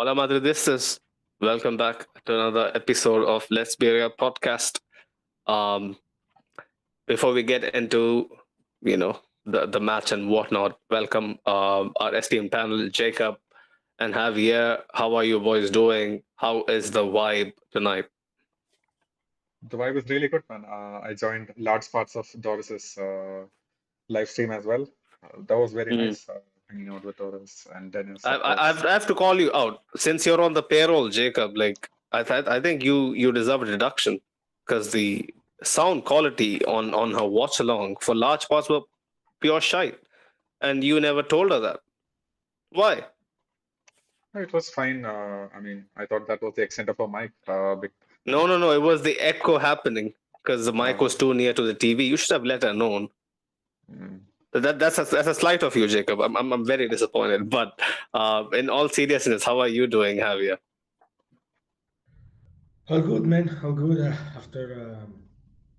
Hola Madridistas. Welcome back to another episode of Let's Be Real podcast. Um, Before we get into, the match and whatnot, welcome our esteemed panel, Jacob and Javier. How are you boys doing? How is the vibe tonight? The vibe is really good, man. I joined large parts of Doris's live stream as well. That was very Mm. nice hanging out with Doris and Dennis, I, of I, course. I have to call you out since you're on the payroll, Jacob. Like I think you deserve a deduction because the sound quality on her watch along for large parts were pure shite, and you never told her that. Why? It was fine. I thought that was the extent of her mic. No. It was the echo happening because the mic Uh, was too near to the TV. You should have let her know. mm. That's a slight of you, Jacob. I'm very disappointed. But in all seriousness, how are you doing, Javier? All good, man. All good. After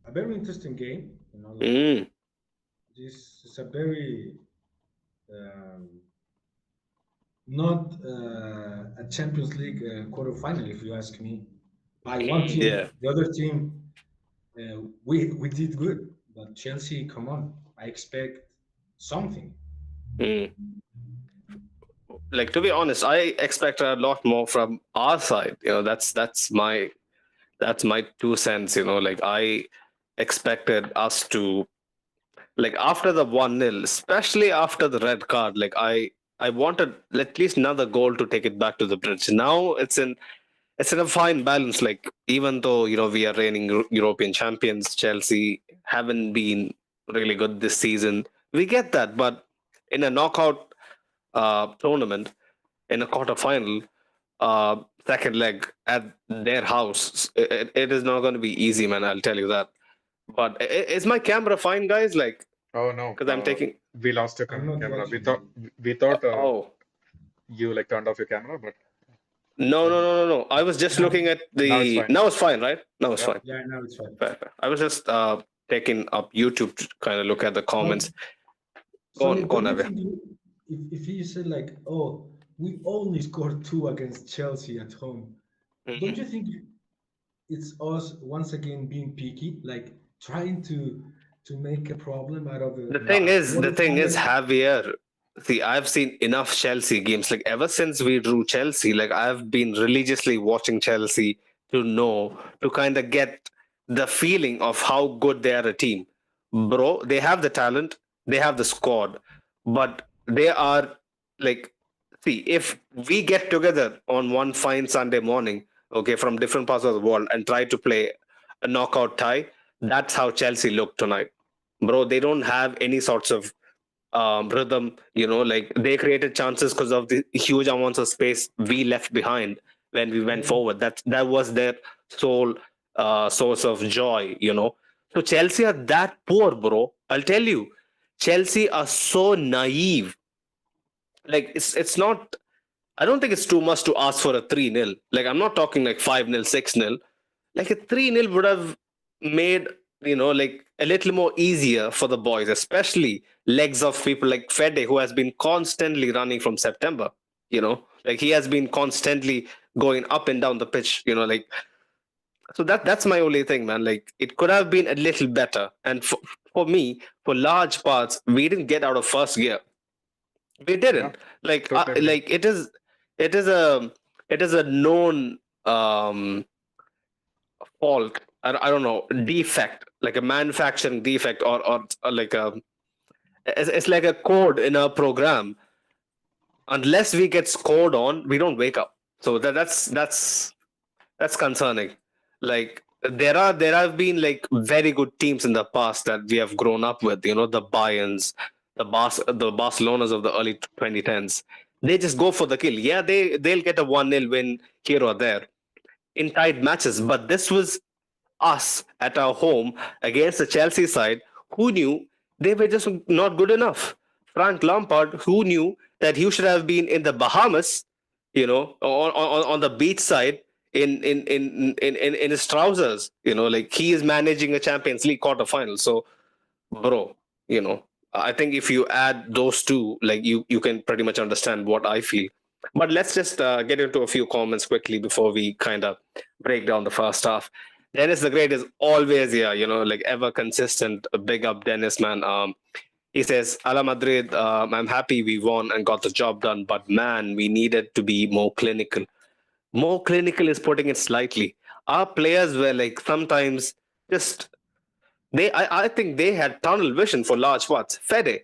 a very interesting game, Mm, this is a very um, not a Champions League quarterfinal, if you ask me. By one yeah. team, the other team, we did good, but Chelsea, come on, I expect something. Mm. Like to be honest, I expected a lot more from our side. That's my 2 cents. Like I expected us to, like, after the 1-0, especially after the red card. Like I wanted at least another goal to take it back to the bridge. Now it's in a fine balance. Like even though we are reigning European champions, Chelsea haven't been really good this season. We get that, but in a knockout tournament, in a quarter final, second leg at their house, it is not going to be easy, man. I'll tell you that. But is my camera fine, guys? Like, Oh no, because I'm taking. we lost your I'm not camera. We watching thought you. we thought Oh, you like turned off your camera, but no. I was just Now, looking at now it's the. fine. Now it's fine, right? Now it's Yeah. fine. yeah, now it's fine. Fair. I was just taking up YouTube to kind of look at the comments. So, Go so on, like, go on, don't you Abhi. think if you said like, oh, we only scored two against Chelsea at home, don't you Mhm. think it's us once again being picky, like trying to make a problem out of The a thing Nah. is, the thing is, quarterfinal? Javier. See, I've seen enough Chelsea games. Like ever since we drew Chelsea, like I've been religiously watching Chelsea to kind of get the feeling of how good they are a team. Bro, they have the talent, they have the squad, but they are like, see, if we get together on one fine Sunday morning, okay, from different parts of the world and try to play a knockout tie, that's how Chelsea look tonight. Bro, they don't have any sorts of rhythm. Like they created chances because of the huge amounts of space we left behind when we went Yeah, forward. That was their sole source of joy. So Chelsea are that poor, bro. I'll tell you, Chelsea are so naive. Like it's not. I don't think it's too much to ask for a 3-0. Like I'm not talking like 5-0, 6-0. Like a 3-0 would have made, like a little more easier for the boys, especially legs of people like Fede, who has been constantly running from September. Like he has been constantly going up and down the pitch. Like, so that's my only thing, man. Like it could have been a little better. And for me, for large parts, we didn't get out of first gear. We Yeah, didn't. Like totally agree. like it is a known fault. I don't know, defect, like a manufacturing defect, or like it's like a code in a program. Unless we get scored on, we don't wake up. So that's concerning. Like there have been like very good teams in the past that we have grown up with. The Bayerns, the Barcelonas of the early 2010s. They just go for the kill. Yeah, they'll get a 1-0 win here or there in tight matches, but this was us at our home against the Chelsea side who knew they were just not good enough. Frank Lampard, who knew that he should have been in the Bahamas, on the beach side in his trousers, like he is managing a Champions League quarterfinal. So, bro, I think if you add those two, like you can pretty much understand what I feel. But let's just get into a few comments quickly before we kind of break down the first half. Dennis the Great is always here, like ever consistent. Big up, Dennis, man. He says, Ala Madrid, I'm happy we won and got the job done, but man, we needed to be more clinical. More clinical is putting it slightly. Our players were like sometimes just I think they had tunnel vision for large parts. Fede,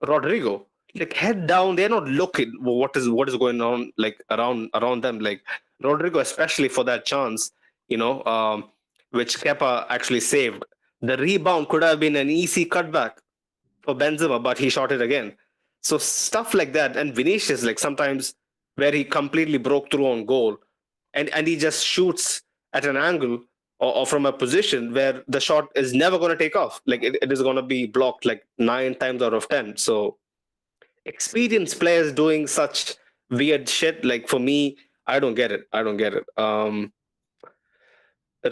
Rodrigo, like head down, they're not looking what is going on like around them. Like Rodrigo, especially for that chance, which Kepa actually saved. The rebound could have been an easy cutback for Benzema, but he shot it again. So stuff like that, and Vinicius, like sometimes where he completely broke through on goal, and he just shoots at an angle or from a position where the shot is never going to take off. Like it is going to be blocked like 9 times out of 10. So experienced players doing such weird shit, like for me, I don't get it. I don't get it.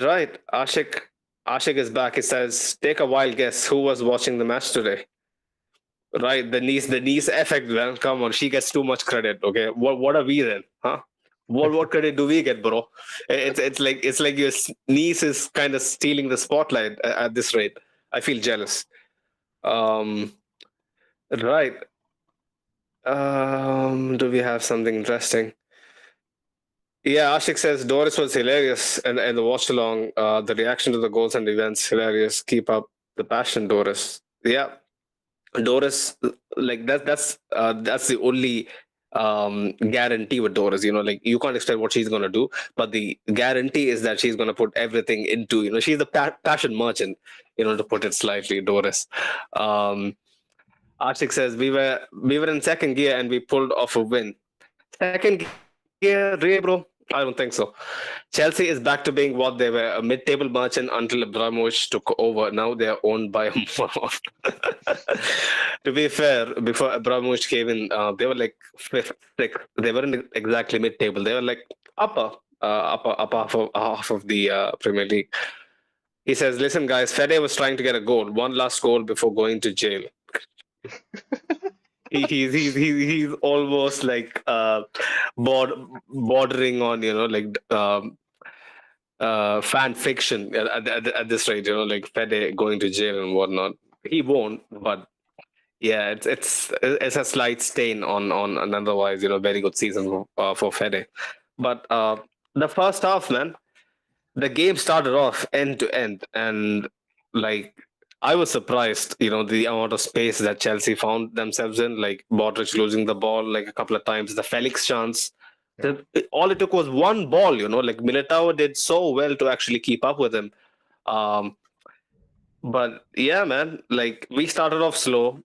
Right, Ashik is back. He says, take a wild guess who was watching the match today. Right, the niece effect, man. Come on, she gets too much credit. Okay, what are we then, huh? What credit do we get, bro? It's like your niece is kind of stealing the spotlight at this rate. I feel jealous. Um, right. Do we have something interesting? Yeah, Ashik says Doris was hilarious, and the watch along, the reaction to the goals and events hilarious. Keep up the passion, Doris. Yeah, Doris, like that's the only guarantee with Doris. Like you can't expect what she's gonna do, but the guarantee is that she's gonna put everything into. She's the passion merchant. To put it slightly, Doris. Um, Ashik says we were in second gear and we pulled off a win. Second gear, really, bro? I don't think so. Chelsea is back to being what they were, a mid-table merchant until Abramovich took over. Now they are owned by a moron. To be fair, before Abramovich came in, they were like fifth, sixth. They weren't exactly mid-table. They were like upper half of the Premier League. He says, "Listen, guys, Fede was trying to get a goal, one last goal before going to jail. He's almost like bordering on like fan fiction at this rate. Like Fede going to jail and whatnot. He won't, but yeah, it's a slight stain on an otherwise very good season for Fede. But the first half, man, the game started off end to end, and like I was surprised, the amount of space that Chelsea found themselves in, like Modric losing the ball like a couple of times, the Felix chance. Yeah. All it took was one ball, like Militao did so well to actually keep up with him. Um, but yeah, man, like we started off slow,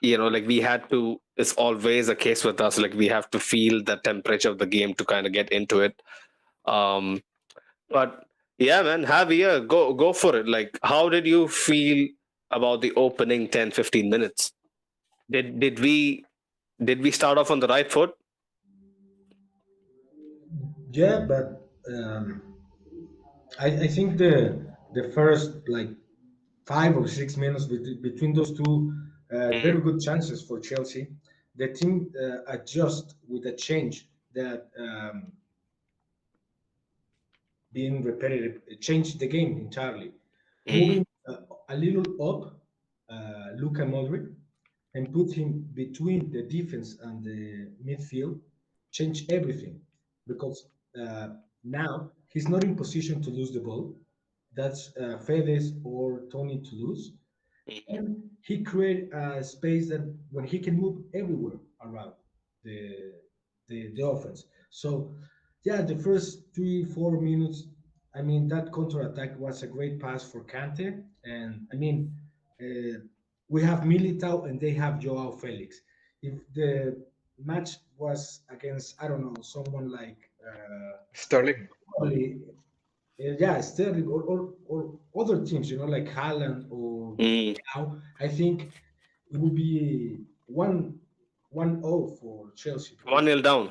like we had to, it's always a case with us, like we have to feel the temperature of the game to kind of get into it. Um, but yeah, man, Javier, go for it. Like, how did you feel about the opening 10-15 minutes? Did we start off on the right foot? Yeah, but I think the first like 5 or 6 minutes between those two very good chances for Chelsea, the team adjust with a change that being repetitive changed the game entirely. Moving a little up, Luka Modric, and put him between the defense and the midfield, changed everything because uh, now he's not in position to lose the ball. That's Fedes or Tony to lose, and he created a space that when he can move everywhere around the the offense. So yeah, the first 3 4 minutes, I mean that counter attack was a great pass for Kante, and I mean we have Militao and they have Joao Felix. If the match was against I don't know someone like Sterling. probably yeah, Sterling or other teams, like Haaland or Mm. now, I think it would be 1-0 for Chelsea because 1-0 down.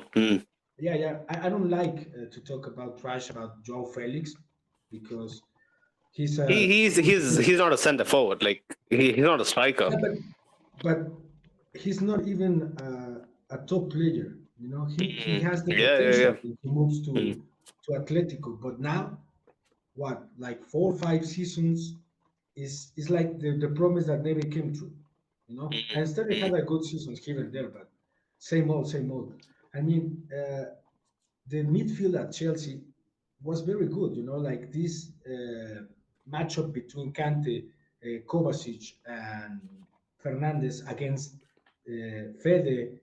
yeah, yeah, I don't like to talk about trash about Joao Felix because he's He, a he's he's he's not a center forward. Like he's not a striker. yeah, but he's not even a top player You know, he has the Yeah, yeah, potential yeah. if he moves Mm, to Atletico, but now what, like 4 or 5 seasons is like the promise that never came true. You know, mm, and Sterling mm. had a good seasons here and there, but same old, same old. I mean, the midfield at Chelsea was very good. You know, like this matchup between Kante, Kovacic, and Fernandez against Fede,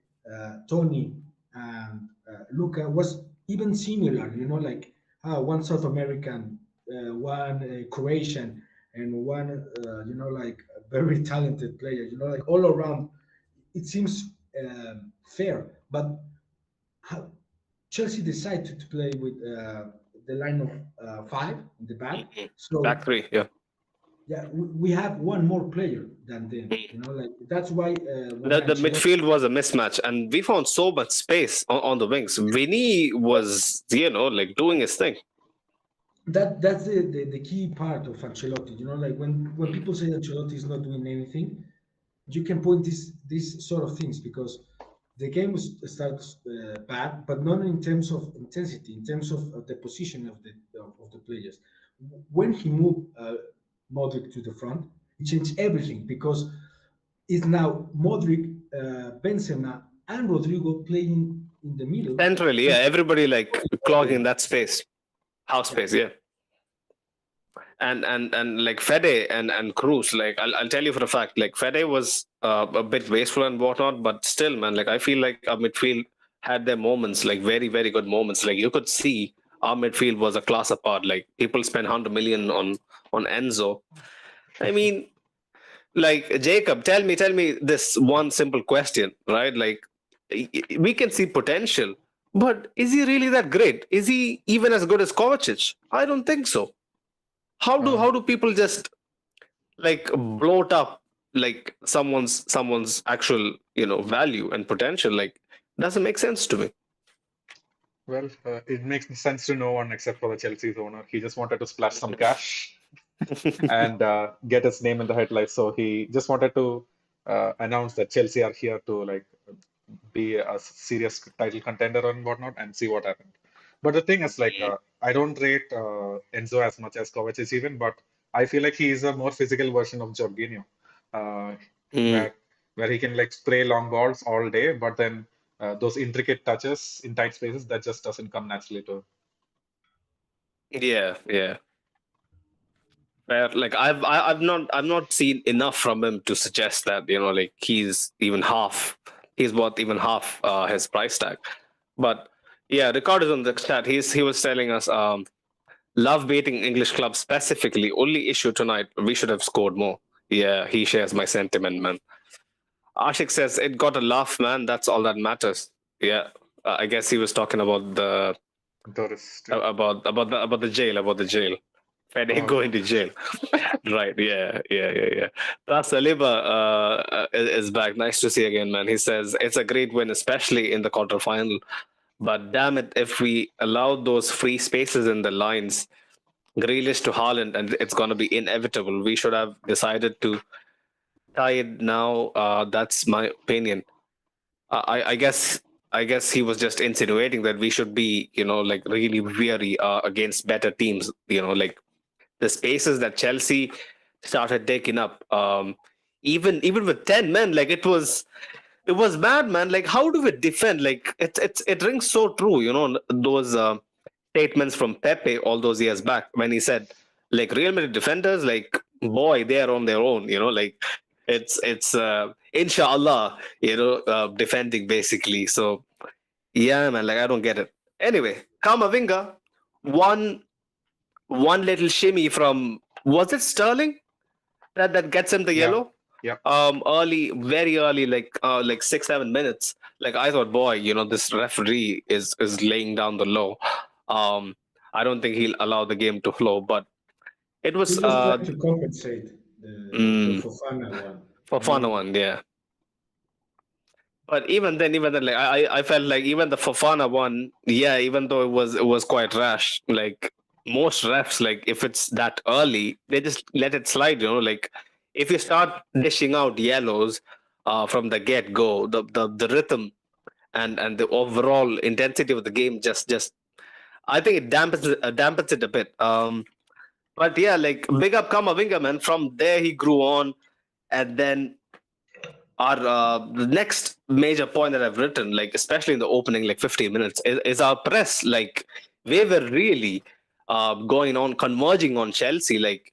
Tony, and Luca was even similar. You know, like one South American, one Croatian, and one like a very talented player. You know, like all around, it seems fair, but how, Chelsea decided to play with the line of five in the back. Back So three, yeah. yeah, we have one more player than them. Mm. You know, like that's why when The Ancelotti, midfield was a mismatch, and we found so much space on the wings. Vinny was, like doing his thing. that's the key part of Ancelotti. You know, like when people say Ancelotti is not doing anything, you can point these sort of things because the game starts bad, but not in terms of intensity, in terms of the position of the players. When he moved Modric to the front, it changed everything because it's now Modric, Benzema, and Rodrigo playing in the middle. Centrally, yeah, everybody like clogging that space, half Yeah, space, yeah. And like Fede and Cruz, like I'll tell you for a fact, like Fede was a bit wasteful and whatnot, but still, man, like I feel like our midfield had their moments, like very very good moments. Like you could see our midfield was a class apart. Like people spent 100 million on Enzo. I mean, like Jacob, tell me this one simple question, right? Like we can see potential, but is he really that great? Is he even as good as Kovacic? I don't think so. How do people just like bloat up like someone's actual value and potential? Like doesn't make sense to me. Well, it makes sense to no one except for the Chelsea's owner. He just wanted to splash some cash and get his name in the headlights. So he just wanted to announce that Chelsea are here to like be a serious title contender and whatnot, and see what happened. But the thing is, like, I don't rate Enzo as much as Kovacic even, but I feel like he is a more physical version of Jorginho, uh, Mm, where where he can like spray long balls all day, but then those intricate touches in tight spaces that just doesn't come naturally to him. yeah, yeah. Like I've not seen enough from him to suggest that like he's worth even half his price tag. But yeah, Ricardo is on the chat. He was telling us love beating English clubs specifically. Only issue tonight we should have scored more. Yeah, he shares my sentiment, man. Ashik says it got a laugh, man. That's all that matters. Yeah, I guess he was talking about the Doris too. about the jail. Fede Oh, going to jail. Right. Yeah. Yeah. Yeah. Yeah. Plus, Saliba is back. Nice to see again, man. He says it's a great win, especially in the quarterfinal. But damn it, if we allow those free spaces in the lines, Grealish to Haaland, and it's going to be inevitable. We should have decided to tie it now. That's my opinion. I guess. I guess he was just insinuating that we should be, like really weary against better teams. Like the spaces that Chelsea started taking up. Even with 10 men, like it was bad, man. Like how do we defend? Like it rings so true, those statements from Pepe all those years back when he said, like Real Madrid defenders, like boy, they are on their own. Like it's inshallah, defending basically. So yeah, man. Like I don't get it. Anyway, Kamavinga, one one little shimmy from, was it Sterling that gets him the yeah, yellow? yeah. Early, very early, like 6-7 minutes. Like I thought, boy, this referee is laying down the law. Um, I don't think he'll allow the game to flow, but it he was was trying to compensate the mm, Fofana one. for You fun know, one, yeah. But even then, like I felt like even the Fofana one, yeah, even though it was quite rash, like most refs, like if it's that early, they just let it slide. Like if you start dishing out yellows from the get go, the rhythm and the overall intensity of the game just I think it dampens it a bit. But yeah, like big up Kamavinga, man. From there he grew on, and then our the next major point that I've written, like especially in the opening like 15 minutes, is our press. Like we were really going on converging on Chelsea. Like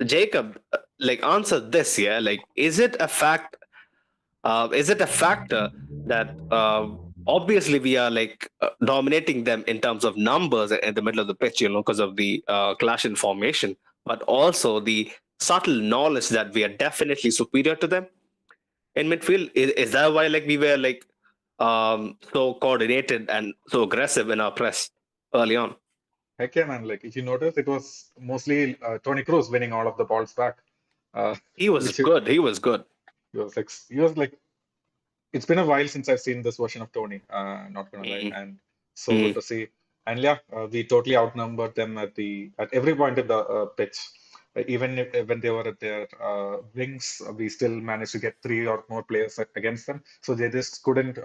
Jacob, like answer this, yeah. Like is it a factor that obviously we are like dominating them in terms of numbers in the middle of the pitch, because of the clash in formation, but also the subtle knowledge that we are definitely superior to them in midfield? Is that why like we were like so coordinated and so aggressive in our press early on? Heck yeah, man. Like if you notice, it was mostly Tony Cruz winning all of the balls back. He was Which he good. He was good. he was like it's been a while since I've seen this version of Tony. Not gonna lie, Mm, and so good mm, to see. And yeah, we totally outnumbered them at every point in the pitch. Even when they were at their wings, we still managed to get three or more players against them. So they just couldn't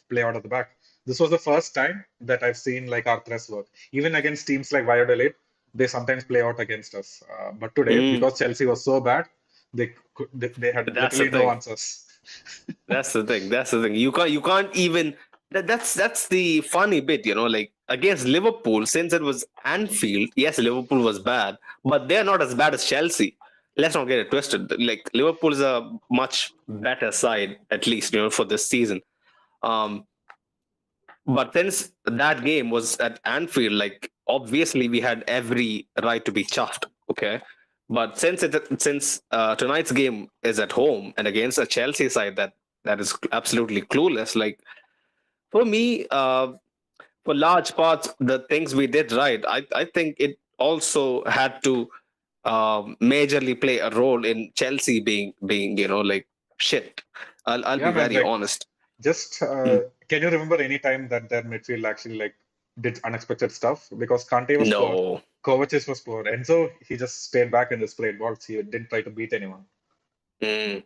play out of the back. This was the first time that I've seen like our press work. Even against teams like Valladolid, they sometimes play out against us. But today, mm. because Chelsea was so bad, they had That's the literally no thing. answers. That's the thing. That's the thing. You can't even that's the funny bit, like against Liverpool, since it was Anfield, yes, Liverpool was bad, but they're not as bad as Chelsea. Let's not get it twisted. Like Liverpool is a much better side, at least, for this season. Um, but since that game was at Anfield, like obviously we had every right to be chuffed. Okay. But since tonight's game is at home and against a Chelsea side that is absolutely clueless, like for me, for large parts, the things we did right, I think it also had to majorly play a role in Chelsea being like shit. I'll Yeah, be man. very Like honest. just Hmm. can you remember any time that their midfield actually like did unexpected stuff? Because Kante was poor, No. Kovacic was poor, Enzo he just stayed back and just played balls. He didn't try to beat anyone. Mm.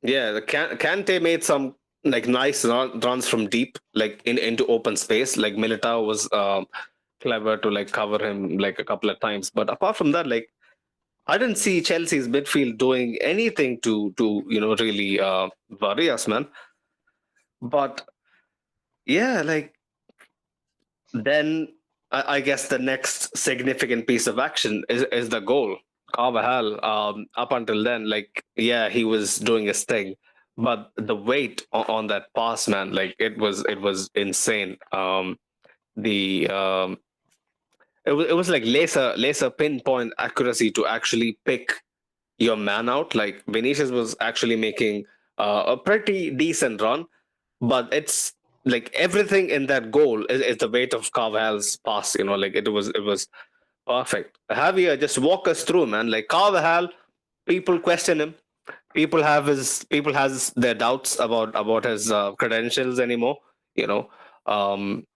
Yeah, the Kante made some like nice runs from deep, like into open space. Like Militao was clever to like cover him like a couple of times. But apart from that, like I didn't see Chelsea's midfield doing anything to really worry us, man. But yeah, like then I guess the next significant piece of action is the goal. Carvajal, up until then, like, yeah, he was doing his thing, but the weight on that pass, man, like it was insane. The It was like laser pinpoint accuracy to actually pick your man out. Like Vinicius was actually making a pretty decent run, but it's like everything in that goal is the weight of Carvajal's pass. Like it was perfect. Javier, just walk us through, man. Like Carvajal, people question him. People has their doubts about his credentials anymore. You know, um,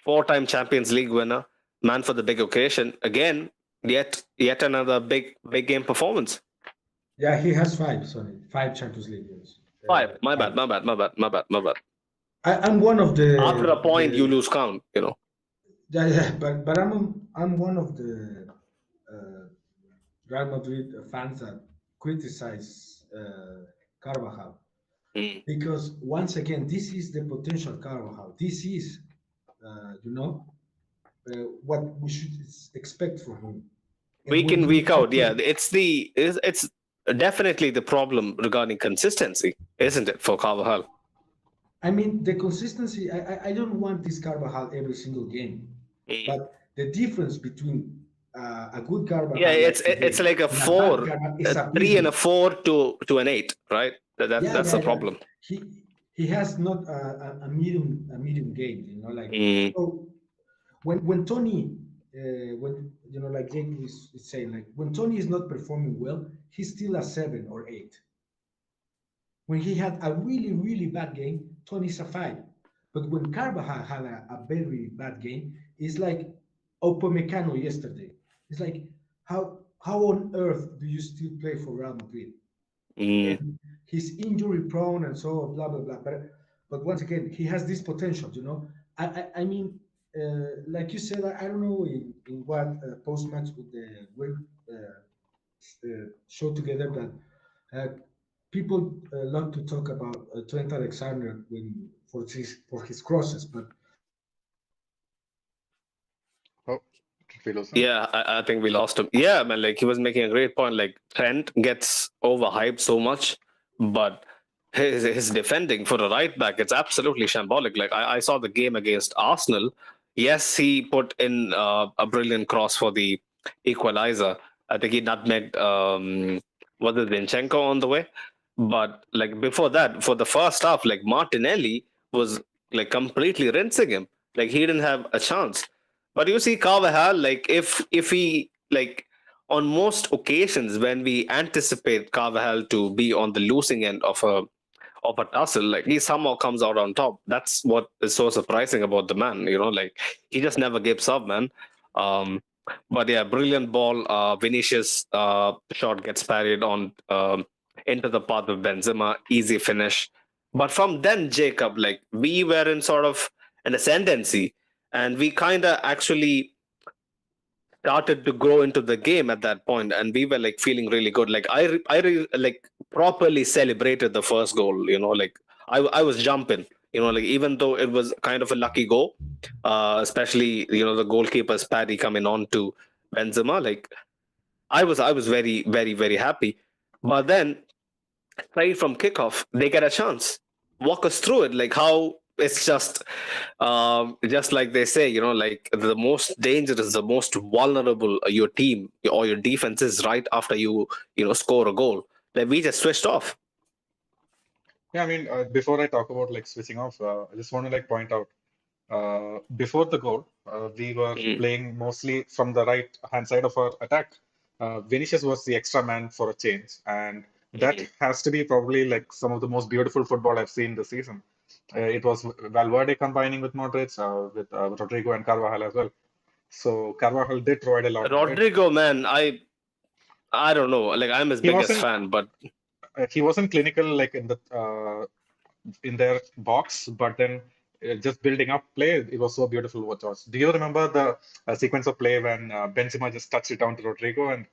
four-time Champions League winner, man for the big occasion. Again, yet another big game performance. Yeah, he has five. Sorry, five Champions League games. Five. My Five. bad. My bad. My bad. My bad. My bad. I'm one of After a point, you the lose count. yeah, yeah, but I'm one of the uh, Real Madrid fans that criticize Carvajal Mm. because once again, this is the potential Carvajal. This is, what we should expect from him. And Week when in, you week out. Yeah, open, it's definitely the problem regarding consistency, isn't it, for Carvajal? I mean, the consistency. I don't want this Carvajal every single game, Mm. but the difference between a good Yeah, Carvajal it's like it's today like a and a bad four, Carvajal a is three, and a abysmal. four to an eight, right? Yeah, That's yeah, the yeah. problem. He has not a medium game. Like Mm. so when Tony when like Jake is saying, like when Tony is not performing well, he's still a 7 or 8. When he had a really, really bad game, Tony's a 5. But when Carvajal had a very bad game, it's like Upamecano yesterday. It's like, how on earth do you still play for Real Madrid? Mm. And he's injury prone and so blah blah blah. But but once again, he has this potential. I mean, like you said, I don't know in what post match with the will show together, but people love to talk about Trent Alexander when for his crosses, but Oh, did we lose him? Yeah, I think we lost him. Yeah, man, like he was making a great point. Like Trent gets overhyped so much, but his defending for the right back, it's absolutely shambolic. Like I saw the game against Arsenal. Yes, he put in a brilliant cross for the equalizer. I think he nutmegged was it Zinchenko on the way. But like before that, for the first half, like Martinelli was like completely rinsing him. Like he didn't have a chance. But you see, Carvajal, like if he like on most occasions when we anticipate Carvajal to be on the losing end of a tussle, like he somehow comes out on top. That's what is so surprising about the man. Like he just never gives up, man. Um, but yeah, brilliant ball. Vinicius shot gets parried on into the path of Benzema. Easy finish. But from then, Jacob, like we were in sort of an ascendancy, and we kind of actually started to grow into the game at that point, and we were like feeling really good. Like like properly celebrated the first goal. Like I was jumping. Like even though it was kind of a lucky goal, especially the goalkeeper's paddy coming on to Benzema. Like I was very very very happy. But then right from kickoff, they get a chance. Walk us through it, like how it's just like they say, like the most dangerous, the most vulnerable your team or your defense is right after you score a goal. Like we just switched off. Yeah, I mean, before I talk about like switching off, I just want to like point out before the goal, we were Mm, playing mostly from the right hand side of our attack. Vinicius was the extra man for a change, and that mm. has to be probably like some of the most beautiful football I've seen this season. It was Valverde combining with Modric, with Rodrigo and Carvajal as well. So Carvajal did provide a lot, right? Rodrigo, man, I don't know. Like I'm his He biggest wasn't fan, but he wasn't clinical like in their box, but then just building up play, it was so beautiful to watch. Do you remember the sequence of play when Benzema just touched it down to Rodrigo and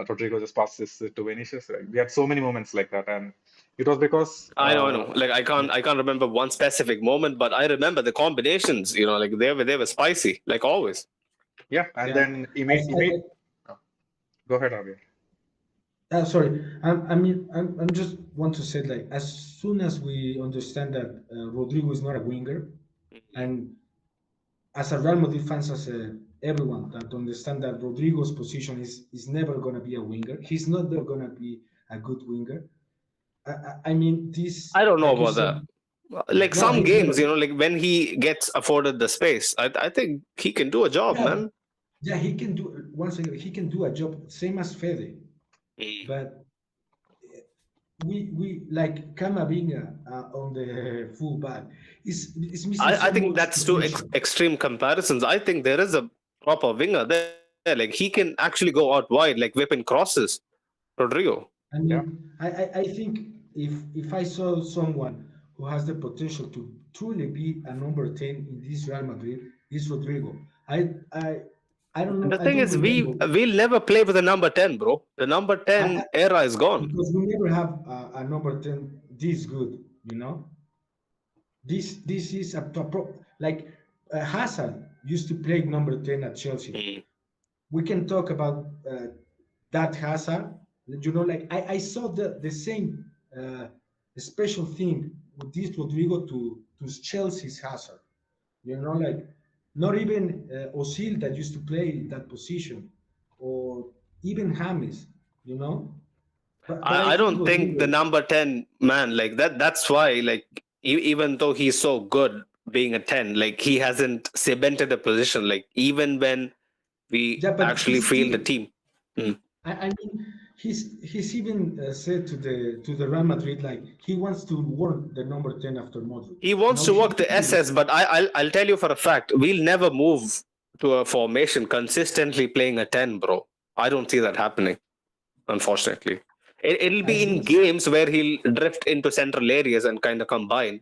Rodrigo just passed this to Vinicius? We had so many moments like that, and it was because I know. Like I can't remember one specific moment, but I remember the combinations. Like they were spicy, like always. yeah, and yeah, then he I, made. Oh, go ahead, Javier. sorry. I just want to say, like, as soon as we understand that Rodrigo is not a winger, and as a Real Madrid fans, as everyone that understand that Rodrigo's position is never gonna be a winger. He's not gonna be a good winger. I mean, this, I don't know like you about said, that. Like no, some he's games, never. like when he gets afforded the space, I think he can do a job, Yeah, man. yeah, he can do. Once again, he can do a job same as Fede, Mm. but we like Kamavinga on the fullback is missing I so think much that's two technician. extreme comparisons. I think there is a proper winger there. Like he can actually go out wide, like whipping crosses. Rodrigo. I Yeah, mean, I think if I saw someone who has the potential to truly be a number 10 in this Real Madrid, is Rodrigo. I don't know. The I thing don't is, remember. we'll never play with the number 10, bro. The number I 10 era is gone. because we never have a number 10 this good. You know, this is a top like Hazard used to play number 10 at Chelsea. Mm. We can talk about that Hazard. Like I saw the same special thing with this Rodrigo to Chelsea's Hazard. Like not even Ozil that used to play that position, or even James. You know, but I I think don't think the Rodrigo. number 10 man like that. That's why, like, even though he's so good being a 10, like, he hasn't cemented a position. Like, even when we Yeah, but actually he's feel the still. team. Mm. I mean, he's even said to the Real Madrid like he wants to work the number 10 after Modric. He wants to He work can the do it. SS, but I'll tell you for a fact, we'll never move to a formation consistently playing a 10, bro. I don't see that happening, unfortunately. It'll I be in think games where he'll drift into central areas and kind of combine.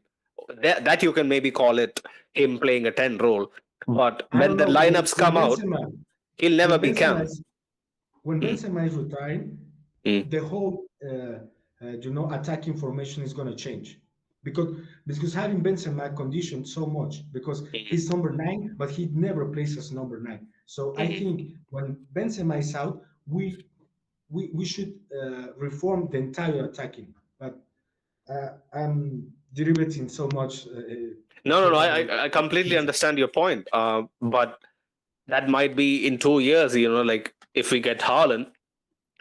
that you can maybe call it him playing a 10 role. But I when don't the know. lineups When come out, Benzema, he'll never when be Benzema Cam. is when Mm, Benzema is retiring, mm, the whole attacking formation is going to change because having Benzema conditioned so much because mm, he's number 9, but he never plays as number 9. So I mm. think when Benzema is out, we should reform the entire attacking. But I'm derivating so much. No. Talk I, about I completely this. understand your point. But that might be in 2 years, like if we get Haaland,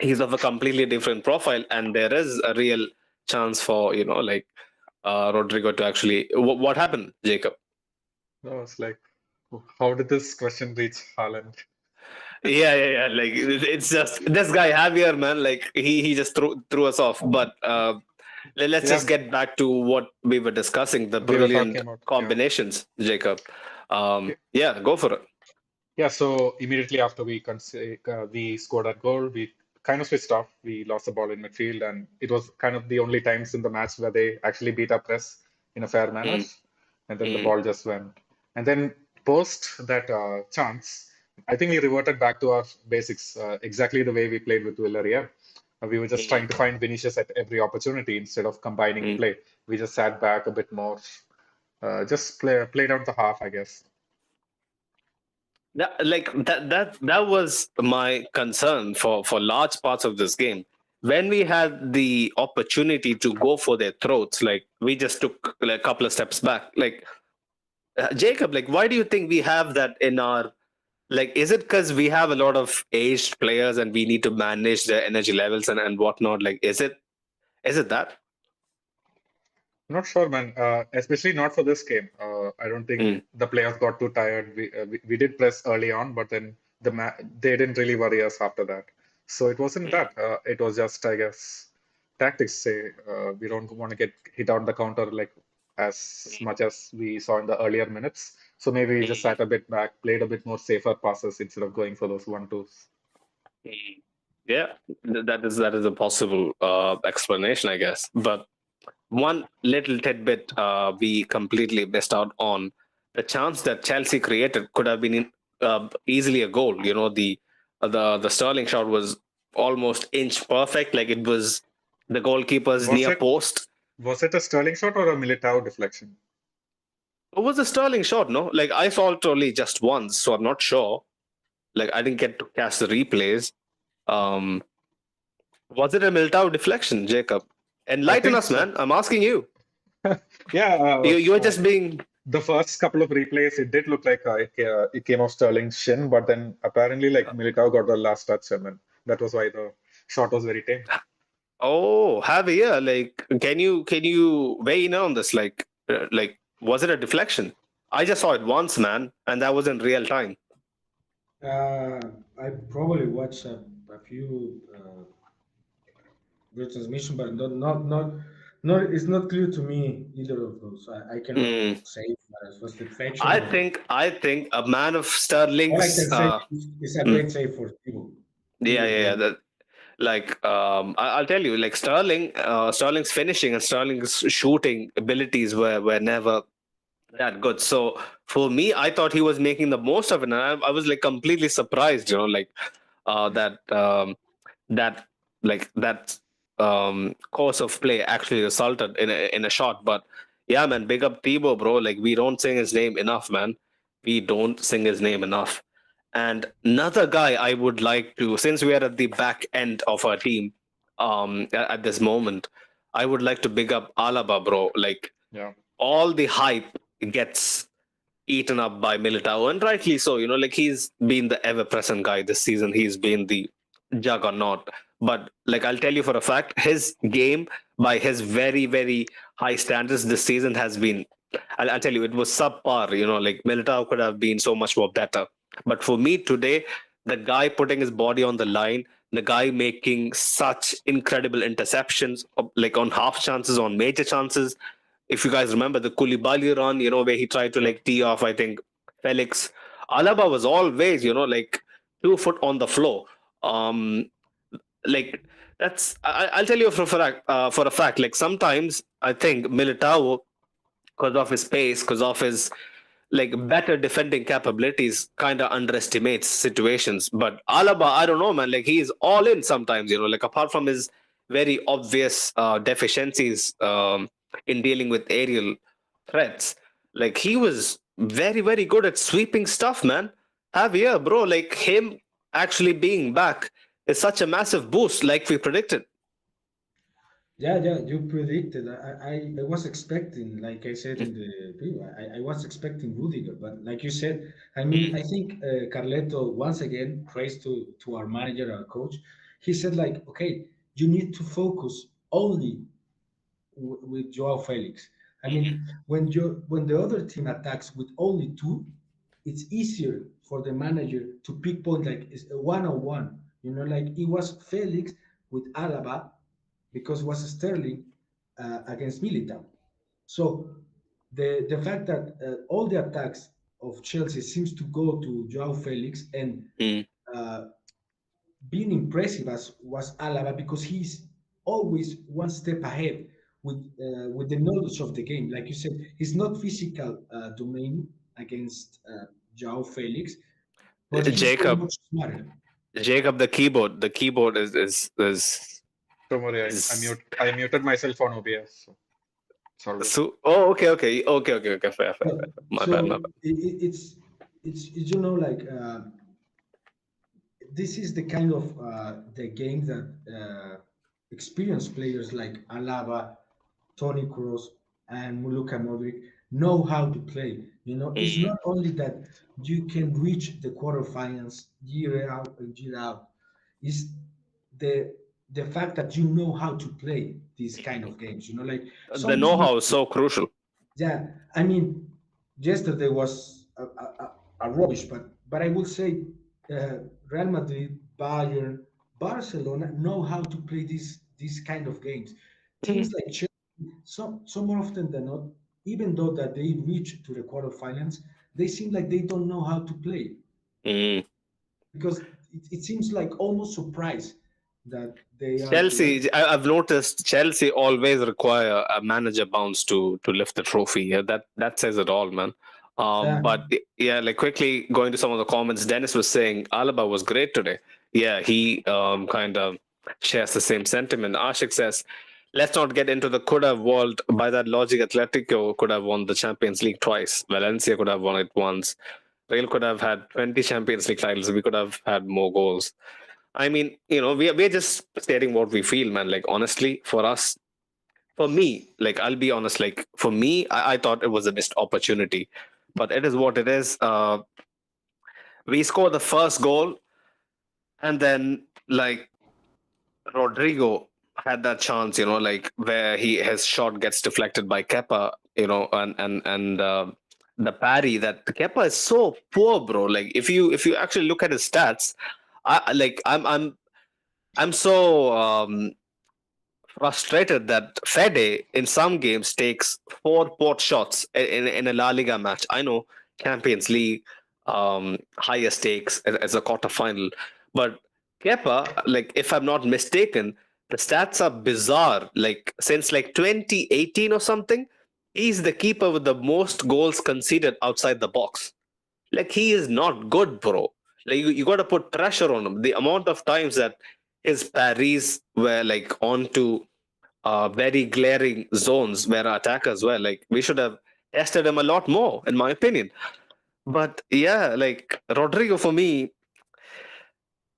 he's of a completely different profile, and there is a real chance for, like Rodrigo to actually. What happened, Jacob? I was like, how did this question reach Haaland? Yeah. Like it's just this guy Javier, man. Like he just threw us off. But let's Yeah, just get back to what we were discussing, the we were talking brilliant about. Yeah. combinations, Jacob. Okay. Yeah, go for it. Yeah, so immediately after we scored that goal, we kind of switched off. We lost the ball in midfield, and it was kind of the only times in the match where they actually beat our press in a fair manner. Mm, And then the mm, ball just went. And then post that chance, I think we reverted back to our basics, exactly the way we played with Villarreal. We were just mm, trying to find Vinicius at every opportunity instead of combining mm. play. We just sat back a bit more, just played out the half, I guess. That was my concern for large parts of this game. When we had the opportunity to go for their throats, like we just took like a couple of steps back. Like Jacob, like why do you think we have that in our, like, is it because we have a lot of aged players and we need to manage their energy levels and whatnot? Like, is it that? Not sure, man. Especially not for this game. I don't think Mm, the players got too tired. We did press early on, but then they didn't really worry us after that. So it wasn't mm, that. It was just, I guess, tactics say we don't want to get hit on the counter like as much as we saw in the earlier minutes. So maybe we just mm, sat a bit back, played a bit more safer passes instead of going for those 1-2s. mm. Yeah, that is a possible explanation, I guess. But one little tidbit we completely missed out on: the chance that Chelsea created could have been easily a goal. The Sterling shot was almost inch perfect, like it was the goalkeeper's Was near it post. was it a Sterling shot or a Militao deflection? It was a Sterling shot, no? Like I saw it only just once, so I'm not sure. Like I didn't get to catch the replays. Um, was it a Militao deflection, Jacob? I Enlighten think us, so. man. I'm asking you. Yeah, You're just being. the first couple of replays, it did look like it came off Sterling's shin, but then apparently, like Militao got the last touch, and then that was why the shot was very tame. Oh, Javier, like, can you weigh in on this? Like, was it a deflection? I just saw it once, man, and that was in real time. I probably watched a few retransmission, but not. It's not clear to me either of those. I cannot Mm. say if it was deflection I or. think I think a man of All I Sterling's. can say is it's a Mm, great save for Thibaut. yeah, Thibaut yeah, yeah. Courtois. I'll tell you, like Sterling's finishing and Sterling's shooting abilities were never that good. So for me, I thought he was making the most of it, and I was like completely surprised. Like that that course of play actually resulted in a shot. But yeah, man, big up Tebow, bro. Like we don't sing his name enough, man. We don't sing his name enough. And another guy I would like to, since we are at the back end of our team, at this moment, I would like to big up Alaba, bro. Like Yeah. all the hype gets eaten up by Militao, and rightly so. Like he's been the ever-present guy this season. He's been the juggernaut. But like I'll tell you for a fact, his game, by his very, very high standards this season, has been. I'll tell you, it was subpar. Like Militao could have been so much more better. But for me today, the guy putting his body on the line, the guy making such incredible interceptions, like on half chances, on major chances. If you guys remember the Koulibaly run, where he tried to Yeah. like tee off, I think, Felix. Alaba was always, like 2 foot on the floor. Um, like I'll tell you for a fact. Like sometimes I think Militao because of his pace, because of his like better defending capabilities, kind of underestimates situations. But Alaba, I don't know, man. Like he is all in sometimes. Like apart from his very obvious deficiencies in dealing with aerial threats, like he was very very good at sweeping stuff, man. Javier, bro, like him actually being back is such a massive boost, like we predicted. Yeah, you predicted. I was expecting, like I said in the preview, I was expecting Rudiger, but like you said, I mean, I think Carleto once again praise to our manager, our coach. He said like, okay, you need to focus only with Joao Felix. I mean, when the other team attacks with only two, it's easier for the manager to pick point like it's a one-on-one. Like it was Felix with Alaba because it was Sterling against Militao. So the fact that all the attacks of Chelsea seems to go to Joao Felix and Mm. uh, being impressive as was Alaba because he's always one step ahead with the knowledge of the game. Like you said, he's not physical domain against Joao Felix, but he's so Jacob, much smarter. Jacob, the keyboard Don't worry, is I muted myself on OBS, so it's all good. so. Oh, okay. Fair. So, My bad, my so bad. it's like this is the kind of the game that experienced players like Alaba, Tony Kroos, and Luka Modric know how to play. It's Mm. not only that you can reach the quarterfinals year out and year out. It's the the fact that you know how to play these kind of games. Like The some games, know-how is so crucial. yeah. I mean, yesterday was a rubbish, but I will say Real Madrid, Bayern, Barcelona know how to play these kind of games. Teams like Chelsea, so more often than not, even though that they reach to the quarterfinals, they seem like they don't know how to play Mm. because it seems like almost surprised that they are like, Chelsea, I've noticed Chelsea always require a manager bounce to lift the trophy. Yeah, that says it all, man. yeah, But yeah, like quickly going to some of the comments, Dennis was saying Alaba was great today. Yeah, he kind of shares the same sentiment. Ashik says, let's not get into the could have world. By that logic, Atletico could have won the Champions League twice. Valencia could have won it once. Real could have had 20 Champions League titles. We could have had more goals. I mean, we're just stating what we feel, man. Like, honestly, for us, for me, like, I'll be honest, like, for me, I thought it was a missed opportunity, but it is what it is. We scored the first goal, and then, like, Rodrigo had that chance, like, where his shot gets deflected by Kepa, and the parry that Kepa is so poor, bro. Like, if you actually look at his stats, I'm so frustrated that Fede in some games takes 4 pot shots in a La Liga match. I know Champions League, higher stakes as a quarterfinal, but Kepa, like if I'm not mistaken, the stats are bizarre. Like since like 2018 or something, he's the keeper with the most goals conceded outside the box. Like he is not good, bro. Like you got to put pressure on him. The amount of times that his parries were like onto very glaring zones where attackers were, like we should have tested him a lot more, in my opinion. But yeah, like Rodrigo for me,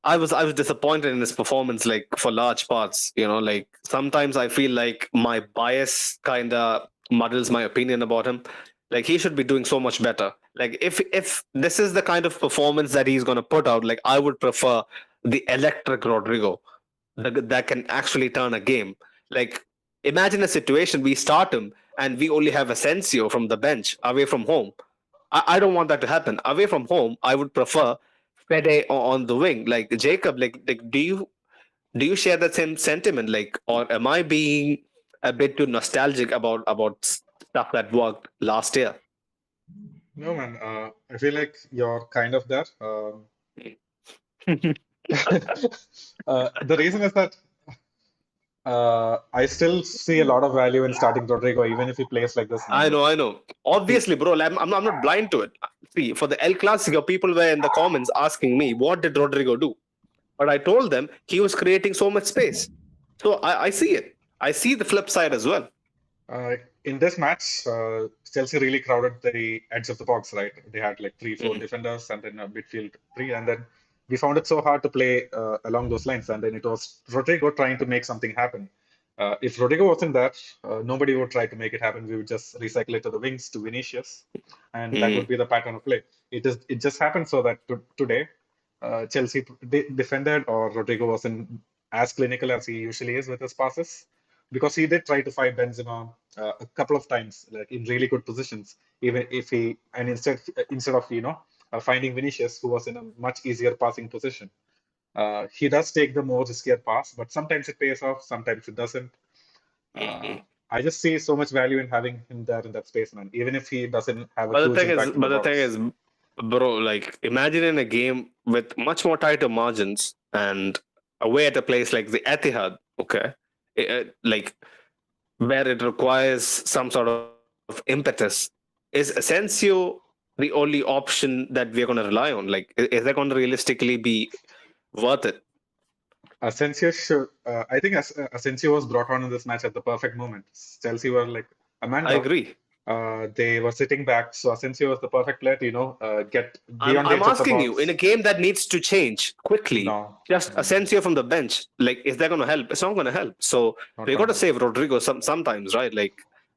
I was disappointed in his performance, like for large parts. Like sometimes I feel like my bias kind of muddles my opinion about him. Like he should be doing so much better. Like if this is the kind of performance that he's gonna put out, like I would prefer the electric Rodrigo that can actually turn a game. Like imagine a situation we start him and we only have Asensio from the bench away from home. I don't want that to happen. Away from home, I would prefer Fede on the wing. Like Jacob, like do you share that same sentiment? Like, or am I being a bit too nostalgic about stuff that worked last year? No, man, I feel like you're kind of that. The reason is that I still see a lot of value in starting Rodrigo, even if he plays like this I now. know. Obviously, bro, I'm not blind to it. See, for the El Clasico, people were in the comments asking me, what did Rodrigo do? But I told them he was creating so much space. So I see it. I see the flip side as well. In this match, Chelsea really crowded the edge of the box, right? They had like 3, 4 Mhm. defenders and then a midfield 3. And then we found it so hard to play along those lines. And then it was Rodrigo trying to make something happen. If Rodrigo wasn't there, nobody would try to make it happen. We would just recycle it to the wings to Vinicius, and that would Mhm. be the pattern of play. It just happened so that today Chelsea defended or Rodrigo wasn't as clinical as he usually is with his passes because he did try to fight Benzema a couple of times, like in really good positions. Even if he and instead of finding Vinicius, who was in a much easier passing position, he does take the more riskier pass, but sometimes it pays off, sometimes it doesn't. Uh, Mhm. I just see so much value in having him there in that space, man. Even if he doesn't have a But the huge thing is, impact in the box. bro, like imagine in a game with much more tighter margins and away at a place like the Etihad, okay, like where it requires some sort of impetus. Is Asensio the only option that we're going to rely on? Like, is that going to realistically be worth it? Asensio should. I think Asensio was brought on in this match at the perfect moment. Chelsea were like a man I down. agree. They were sitting back, so Asensio was the perfect player to get beyond the I'm edge of the asking you in a box. game that needs to change quickly. No, Just Asensio from the bench, like, is that going to help? It's not going to help. So not we gonna got to help. save Rodrigo sometimes, right? Like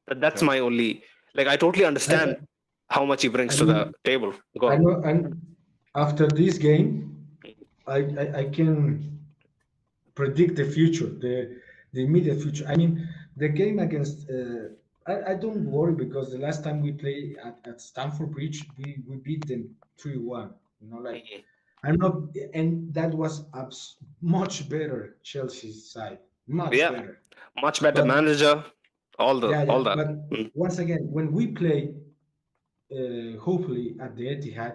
that's Yeah. my only. Like I totally I, understand how much he brings I to the mean, table. Go I on. know, and after this game, I can predict the future, the immediate future. I mean, the game against I don't worry because the last time we played at Stamford Bridge, we beat them 3-1. You know, like I'm not, and that was much better Chelsea's side, much Yeah, better. much better But manager. yeah, All yeah. that. But Mm. once again, when we play, hopefully at the Etihad,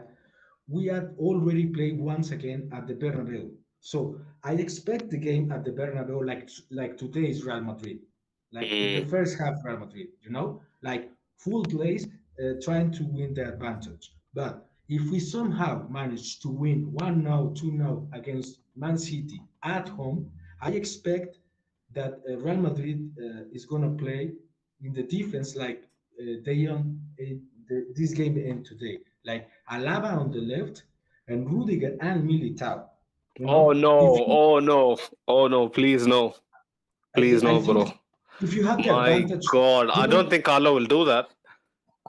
we had already played once again at the Bernabeu. So I expect the game at the Bernabeu like today's Real Madrid, like in the Mm. first half Real Madrid, like full plays, trying to win the advantage. But if we somehow manage to win 1-0, 2-0 against Man City at home, I expect that Real Madrid is going to play in the defense like they this game end today. Like Alaba on the left and Rudiger and Militao. You Oh know, no! Oh no! Oh no! Please no! Please I no, think bro. if you have the My advantage, God, I don't don't think Carlo will do that.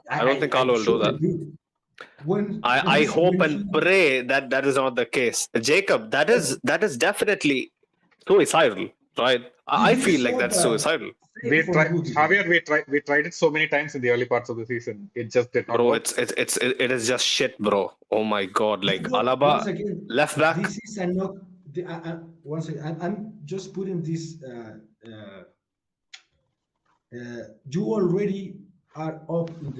I don't think I'm Carlo will do sure they that. do. I hope When and he pray that that is not the case. Jacob, that is definitely suicidal, right? I if you feel like saw that's the suicidal, save from Rudiger, Javier, we tried it so many times in the early parts of the season. It just did not bro. work. It is just shit, bro. Oh my God, no, like but once Alaba again, left back. this is not. Once again, I'm just putting this. You already are up in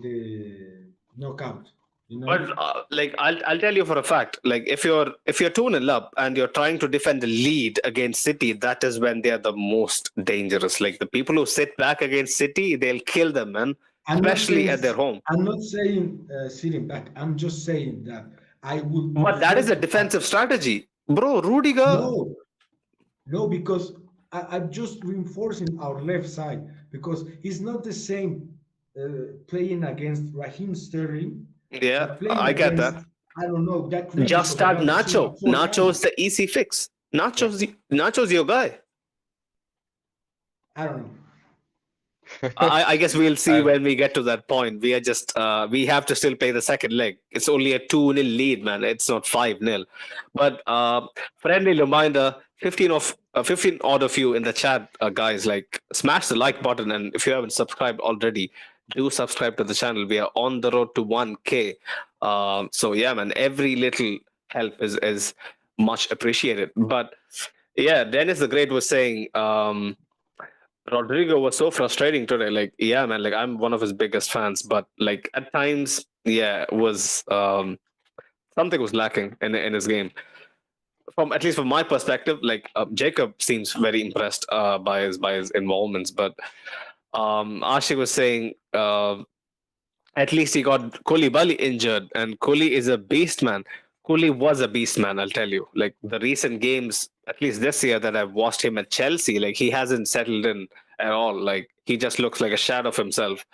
the knockout. You But know, like I'll tell you for a fact, like if you're 2-0 up and you're trying to defend the lead against City, that is when they are the most dangerous. Like the people who sit back against City, they'll kill them, man. I'm not Especially saying at their home. I'm not saying sitting back. I'm just saying that I would But that prefer is a to have defensive strategy, bro. Rudiger. no, no, because I'm just reinforcing our left side because it's not the same playing against Raheem Sterling Yeah, that playing I get against that. I don't know that Grealish Just or start Bernardo Silva Nacho. four Nacho's times. the easy fix. Yeah, Nacho's your guy. I don't know. I guess we'll see And when we get to that point. We are just we have to still play the second leg. It's only a 2-0 lead, man. It's not 5-0. But friendly reminder, 15 odd of you in the chat, guys, like smash the like button, and if you haven't subscribed already, do subscribe to the channel. We are on the road to 1K. So yeah, man, every little help is much appreciated. But yeah, Dennis the Great was saying Rodrigo was so frustrating today. Like, yeah, man, like I'm one of his biggest fans, but like at times, yeah, was something was lacking in his game. from at least from my perspective, like Jacob seems very impressed by his involvements, but Ashik was saying at least he got Koulibaly injured, and Kouli is a beast, man. Kouli was a beast, man. I'll tell you. Like the recent games, at least this year that I've watched him at Chelsea, like he hasn't settled in at all. Like he just looks like a shadow of himself.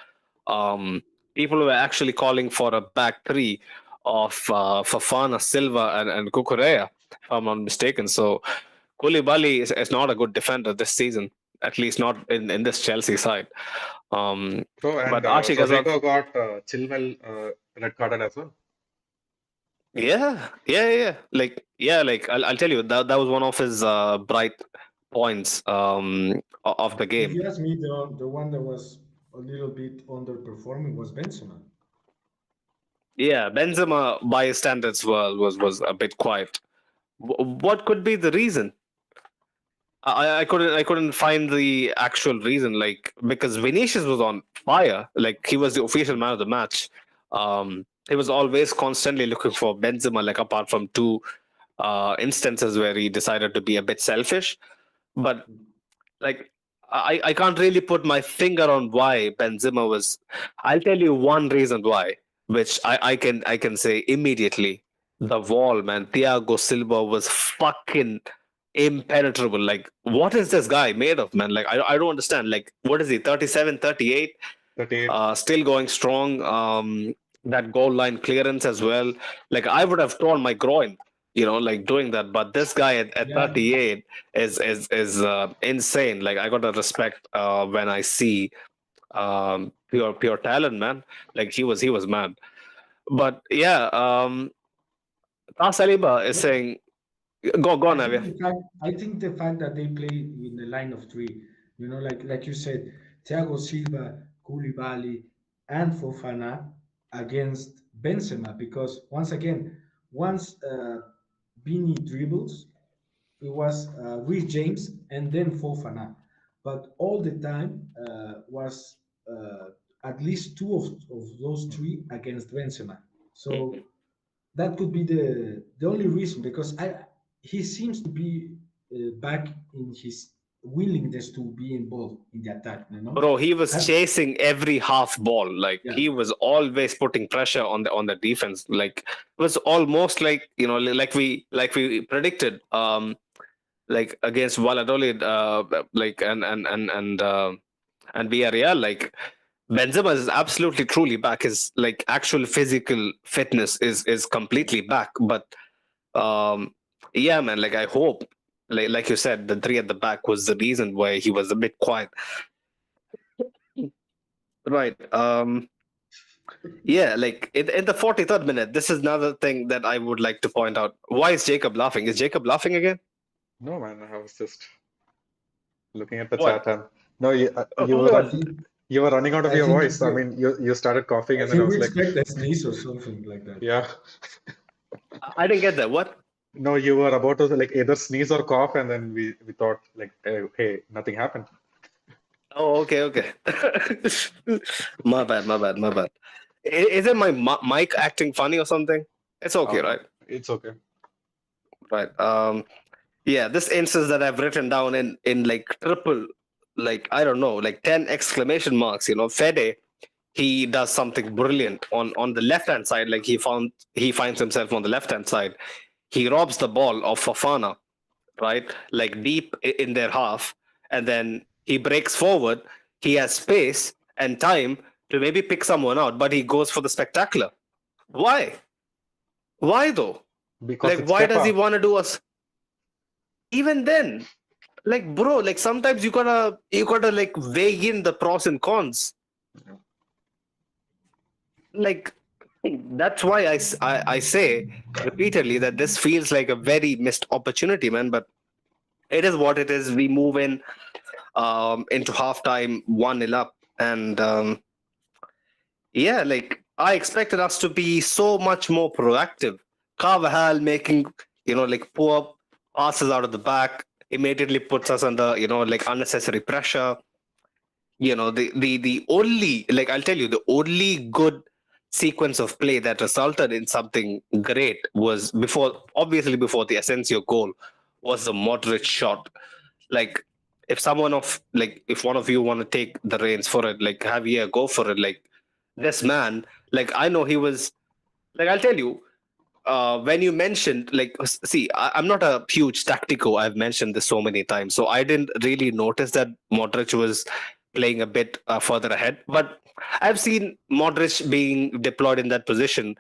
People were actually calling for a back three of Fafana, Silva, and Cucurella, if I'm not mistaken. So Koulibaly is not a good defender this season, at least not in this Chelsea side. Bro, But and Ashik has Rodrigo got Chilwell red carded as well. Like I'll tell you that was one of his bright points of the If game. you ask me, the one that was a little bit underperforming was Benzema. Yeah, Benzema by his standards was a bit quiet. What could be the reason? I couldn't find the actual reason. Like because Vinicius was on fire. Like he was the official man of the match. He was always constantly looking for Benzema. Like apart from two instances where he decided to be a bit selfish, but like I can't really put my finger on why Benzema was. I'll tell you one reason why, which I can say immediately. The wall, man. Thiago Silva was fucking impenetrable. Like, what is this guy made of, man? Like, I don't understand. Like, what is he? 37, 38? 38. Still going strong. That goal line clearance as well. Like, I would have torn my groin, like doing that. But this guy at Yeah, 38 is insane. Like, I gotta respect when I see pure talent, man. Like he was mad. But yeah, Saliba is saying, go on, Avia. I think the fact that they play in the line of three, like you said, Thiago Silva, Koulibaly, and Fofana against Benzema, because once Bini dribbles, it was Rhys James and then Fofana, but all the time was at least two of those three against Benzema. So that could be the only reason, because he seems to be back in his willingness to be involved in the attack. Bro, he was That- chasing every half ball. Like yeah, he was always putting pressure on the defense. Like it was almost like like we predicted. Like against Valladolid, like and Villarreal. Like Benzema is absolutely truly back. His like actual physical fitness is completely back. But yeah, man. Like I hope, like you said, the three at the back was the reason why he was a bit quiet. Right. Yeah, like in the 43rd minute, this is another thing that I would like to point out. Why is Jacob laughing? Is Jacob laughing again? No, man, I was just looking at the What? chat and no, I think you were running out of I your think voice. I mean, you started coughing I and then I think we was like, expect a sneeze or something like that. yeah. I didn't get that. What? No, you were about to like either sneeze or cough, and then we thought like, hey, nothing happened. Oh, okay. My bad. Isn't my mic acting funny or something? It's okay, right? It's okay. Right. Yeah, this instance that I've written down in like triple, like I don't know, like 10 exclamation marks. Fede, he does something brilliant on the left hand side. Like he finds himself on the left hand side. He robs the ball of Fafana, right? Like deep in their half, and then he breaks forward. He has space and time to maybe pick someone out, but he goes for the spectacular. Why? Why though? Because Like, it's why does he Kepa. want to do us? Even then, like, bro, like sometimes you gotta like weigh in the pros and cons. Yeah. Like, that's why I say repeatedly that this feels like a very missed opportunity, man. But it is what it is. We move into halftime 1-0 up, and yeah, like I expected us to be so much more proactive. Carvajal making like poor passes out of the back immediately puts us under like unnecessary pressure. The only, like I'll tell you, the only good sequence of play that resulted in something great was obviously before the Asensio goal was the Modric shot. Like if one of you want to take the reins for it, like Javier, go for it. Like this man, like I know he was like I'll tell you, when you mentioned see, I'm not a huge tactico. I've mentioned this so many times, so I didn't really notice that Modric was playing a bit further ahead. But I've seen Modric being deployed in that position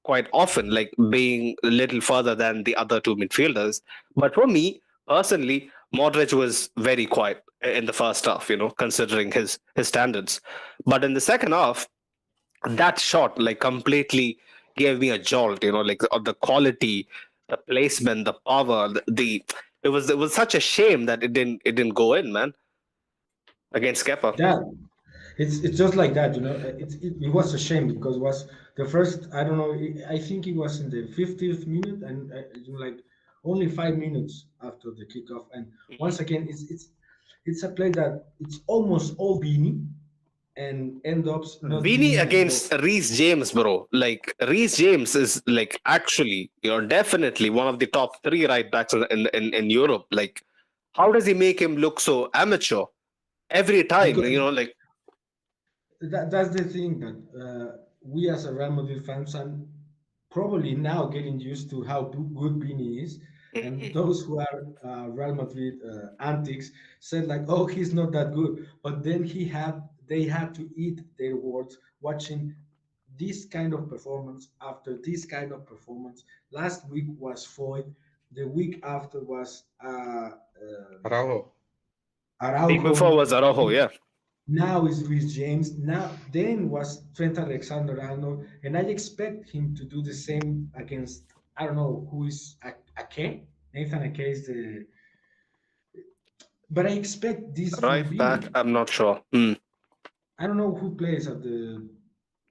quite often, like being a little further than the other two midfielders. But for me personally, Modric was very quiet in the first half, considering his standards. But in the second half, that shot like completely gave me a jolt, like of the quality, the placement, the power, it was such a shame that it didn't go in, man, against Kepa. Yeah, it's just like that, it was a shame because it was the first, I don't know, I think it was in the 50th minute, and like only 5 minutes after the kickoff. And once again, it's a play that it's almost all Beanie and end up not Vini being against Reece James, bro. Like Reece James is like actually, definitely one of the top three right backs in Europe. Like, how does he make him look so amateur every time? because Like that's the thing that we as a Real Madrid fans are probably now getting used to how good Bini is, and those who are Real Madrid antics said like, "Oh, he's not that good," but then they had to eat their words watching this kind of performance after this kind of performance. Last week was Foyt, the week after was Araujo. week before Araujo. was Araujo, yeah. Now is Rhys James. Now then was Trent Alexander-Arnold, and I expect him to do the same against, I don't know who is Ake. Nathan Ake is the, but I expect this from Right back, Bini. I'm not sure. I don't know who plays at the,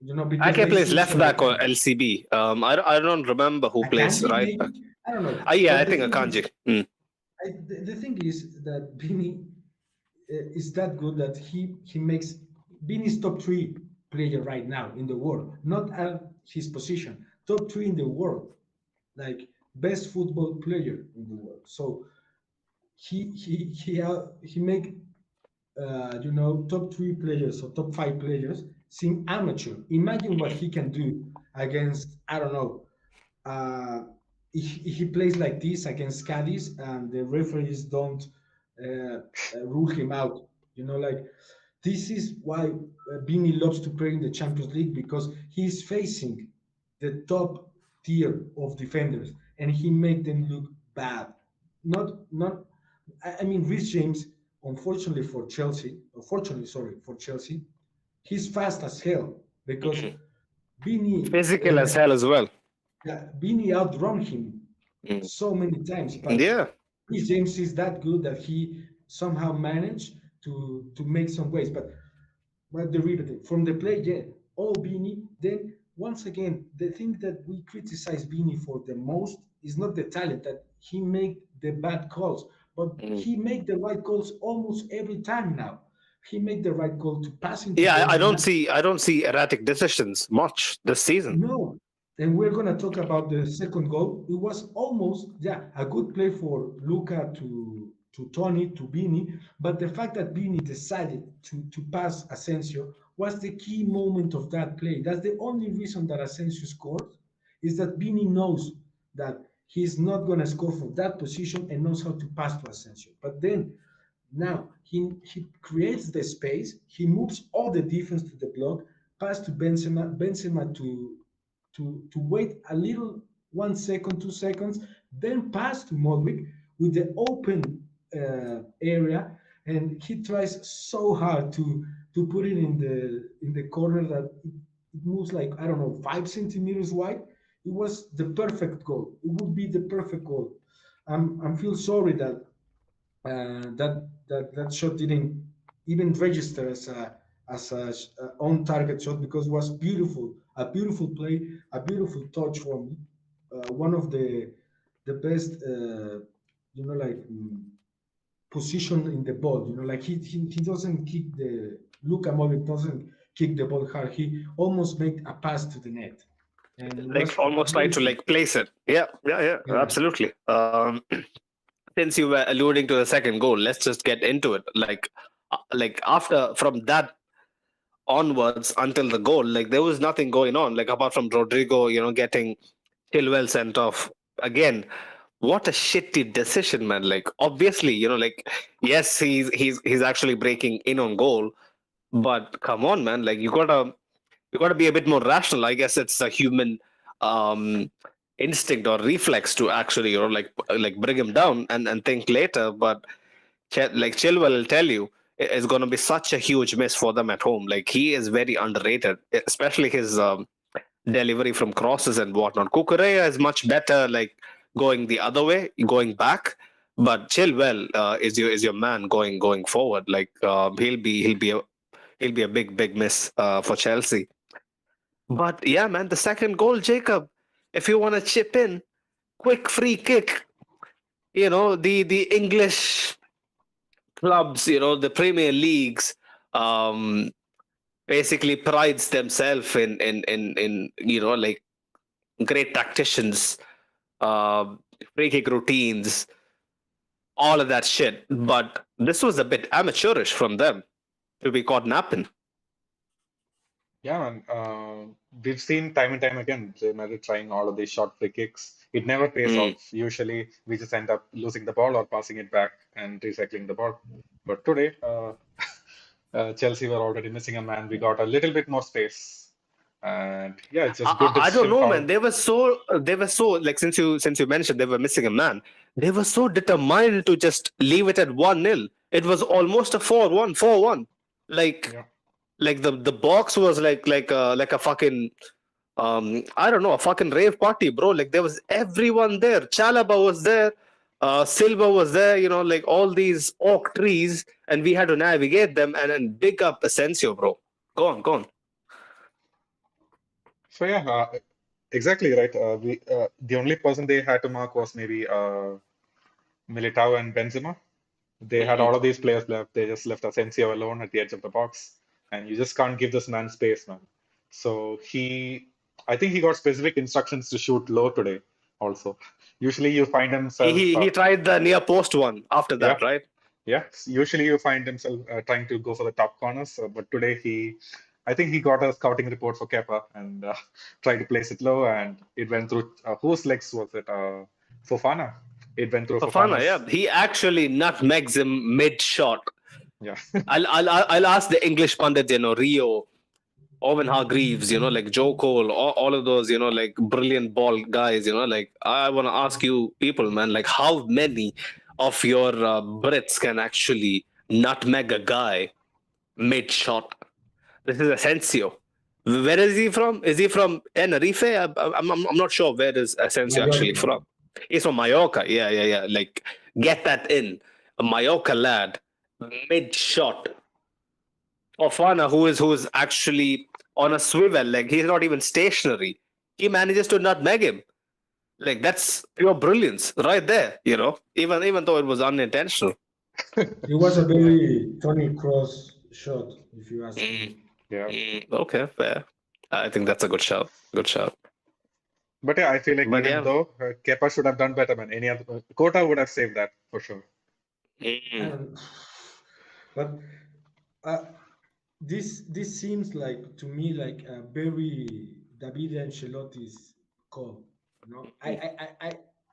because Ake they plays switch left all the back or time. LCB. I don't remember who plays Akanji right back. maybe, I don't know. Yeah, I But the think thing is, Akanji. the thing is that Bini is that good that he makes Bini's top three player right now in the world, not at his position, top three in the world, like best football player in the world. So he make top three players or top five players seem amateur. Imagine what he can do against, I don't know, he plays like this against Cadiz and the referees don't rule him out. Like this is why Bini loves to play in the Champions League, because he's facing the top tier of defenders and he make them look bad. Not. I mean, Rhys James, unfortunately, sorry for Chelsea, he's fast as hell because Bini Physical as hell as well. Bini outrun him Mm. so many times, but Yeah. Rhys James is that good that he somehow managed to make some ways. But the real from the play, yeah, all Bini. Then once again, the thing that we criticize Bini for the most is not the talent that he make the bad calls, but Mm. he make the right calls almost every time now. He made the right call to pass into Yeah, I don't Benzema. see erratic decisions much this season. No. And we're going to talk about the second goal. It was almost, yeah, a good play for Luca to Tony, to Bini. But the fact that Bini decided to pass Asensio was the key moment of that play. That's the only reason that Asensio scored, is that Bini knows that he's not going to score from that position and knows how to pass to Asensio. But then now he creates the space, he moves all the defense to the block, pass to Benzema to wait a little, 1 second, 2 seconds, then pass to Modric with the open area, and he tries so hard to put it in the corner that it moves like, I don't know, 5 centimeters wide. It was the perfect goal. It would be the perfect goal. I feel sorry that that shot didn't even register as a on target shot, because it was beautiful, a beautiful play, a beautiful touch from one of the best like position in the ball. Like he doesn't kick the Luka Modric doesn't kick the ball hard. He almost made a pass to the net, and Like was almost try to amazing. like place it. Yeah, Yeah, absolutely. Since you were alluding to the second goal, let's just get into it. Like after from that onwards until the goal, like there was nothing going on. Like apart from Rodrigo, getting Chilwell sent off again. What a shitty decision, man. Like obviously, like yes, he's actually breaking in on goal, but come on, man. Like you gotta be a bit more rational. I guess it's a human um instinct or reflex to actually like bring him down and think later. But like Chilwell will tell you, it's going to be such a huge miss for them at home. Like he is very underrated, especially his delivery from crosses and whatnot. Kukurea is much better, like going the other way, going back. But Chilwell is your man going forward. Like he'll be a big miss for Chelsea. But yeah, man, the second goal, Jacob. If you want to chip in, quick free kick. The English clubs, the Premier Leagues, um, basically prides themselves in like great tacticians, uh, free kick routines, all of that shit. But this was a bit amateurish from them to be caught napping. Yeah, man. We've seen time and time again Real Madrid trying all of these short free kicks. It never pays Mm. off. Usually, we just end up losing the ball or passing it back and recycling the ball. But today, Chelsea were already missing a man. We got a little bit more space, and yeah, it's just good I don't decision know, man. found. They were so like since you mentioned they were missing a man. They were so determined to just leave it at 1-0. It was almost a 4-1, 4-1. Like Yeah. like the box was like a fucking I don't know, a fucking rave party, bro. Like there was everyone there. Chalaba was there, Silva was there, like all these oak trees, and we had to navigate them and big up Asensio, bro. Go on. So yeah, exactly right. We the only person they had to mark was maybe Militao and Benzema. They had Mhm. all of these players left. They just left Asensio alone at the edge of the box, and you just can't give this man space, man. So I think he got specific instructions to shoot low today. Also, usually you find He, himself, he he tried the near post one after yeah, that, right? yeah. Usually you find himself trying to go for the top corners, but today I think he got a scouting report for Kepa and tried to place it low, and it went through. Whose legs was it? Fofana. It went through Fafana, Fofana's. yeah, he actually nutmegs him mid shot. Yeah. I'll ask the English pundit, Rio, Owen Hargreaves, like Joe Cole, all of those, like brilliant ball guys, like I want to ask you people, man, like how many of your Brits can actually nutmeg a guy mid shot? This is Asensio. Where is he from? Is he from Tenerife? I'm not sure where is Asensio actually Mallorca. from. He's from Mallorca. Yeah. Like, get that in. A Mallorca lad, mid shot. Ofana, who is actually on a swivel, like he's not even stationary. He manages to nutmeg him. Like that's pure brilliance right there. Even though it was unintentional. It was a Yeah. very Tony Cross shot, if you ask Mm, me. Yeah. okay, fair. I think that's a good shout. Good shout. But yeah, I feel like But even yeah. though Kepa should have done better, man. Any other Kota would have saved that for sure. Mm. And, but uh, this seems like to me like a very David Ancelotti's call.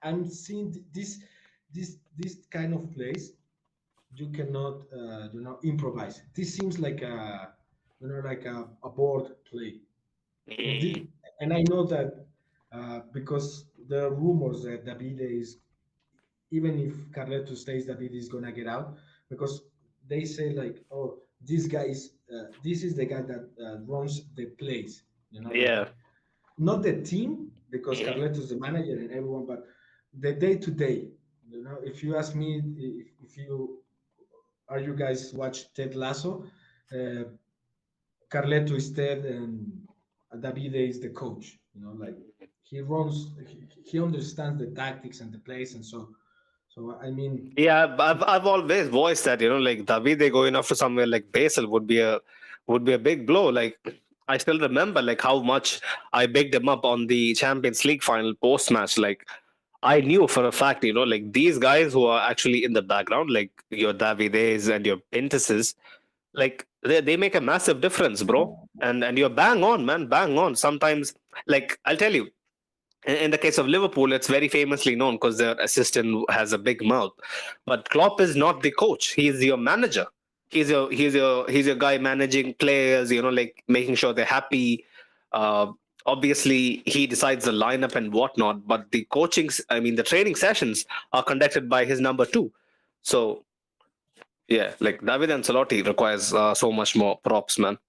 I'm seeing this kind of plays you cannot improvise. This seems like a board play. And, Mm. and I know that because there are rumors that David is, even if Carleto stays David is gonna get out, because they say like, oh, this is the guy that runs the plays, like Yeah. not the team because Mm. Carleto's the manager and everyone, but the day to day. If you ask me, if you are you guys watch Ted Lasso, uh, Carleto is Ted and Davide is the coach. Like he understands the tactics and the plays, and so I mean, Yeah, I've always voiced that, like Davide going off to somewhere like Basel would be a big blow. Like I still remember like how much I bigged him up on the Champions League final post match. Like I knew for a fact, like these guys who are actually in the background, like your Davides and your Pintuses, like they make a massive difference, bro. And you're bang on, man, bang on. Sometimes, like I'll tell you, in the case of Liverpool, it's very famously known because their assistant has a big mouth. But Klopp is not the coach; he's your manager. He's your guy managing players. Like making sure they're happy. Uh, Obviously, he decides the lineup and whatnot. But the I mean, the training sessions are conducted by his number two. So yeah, like David Ancelotti requires so much more props, man.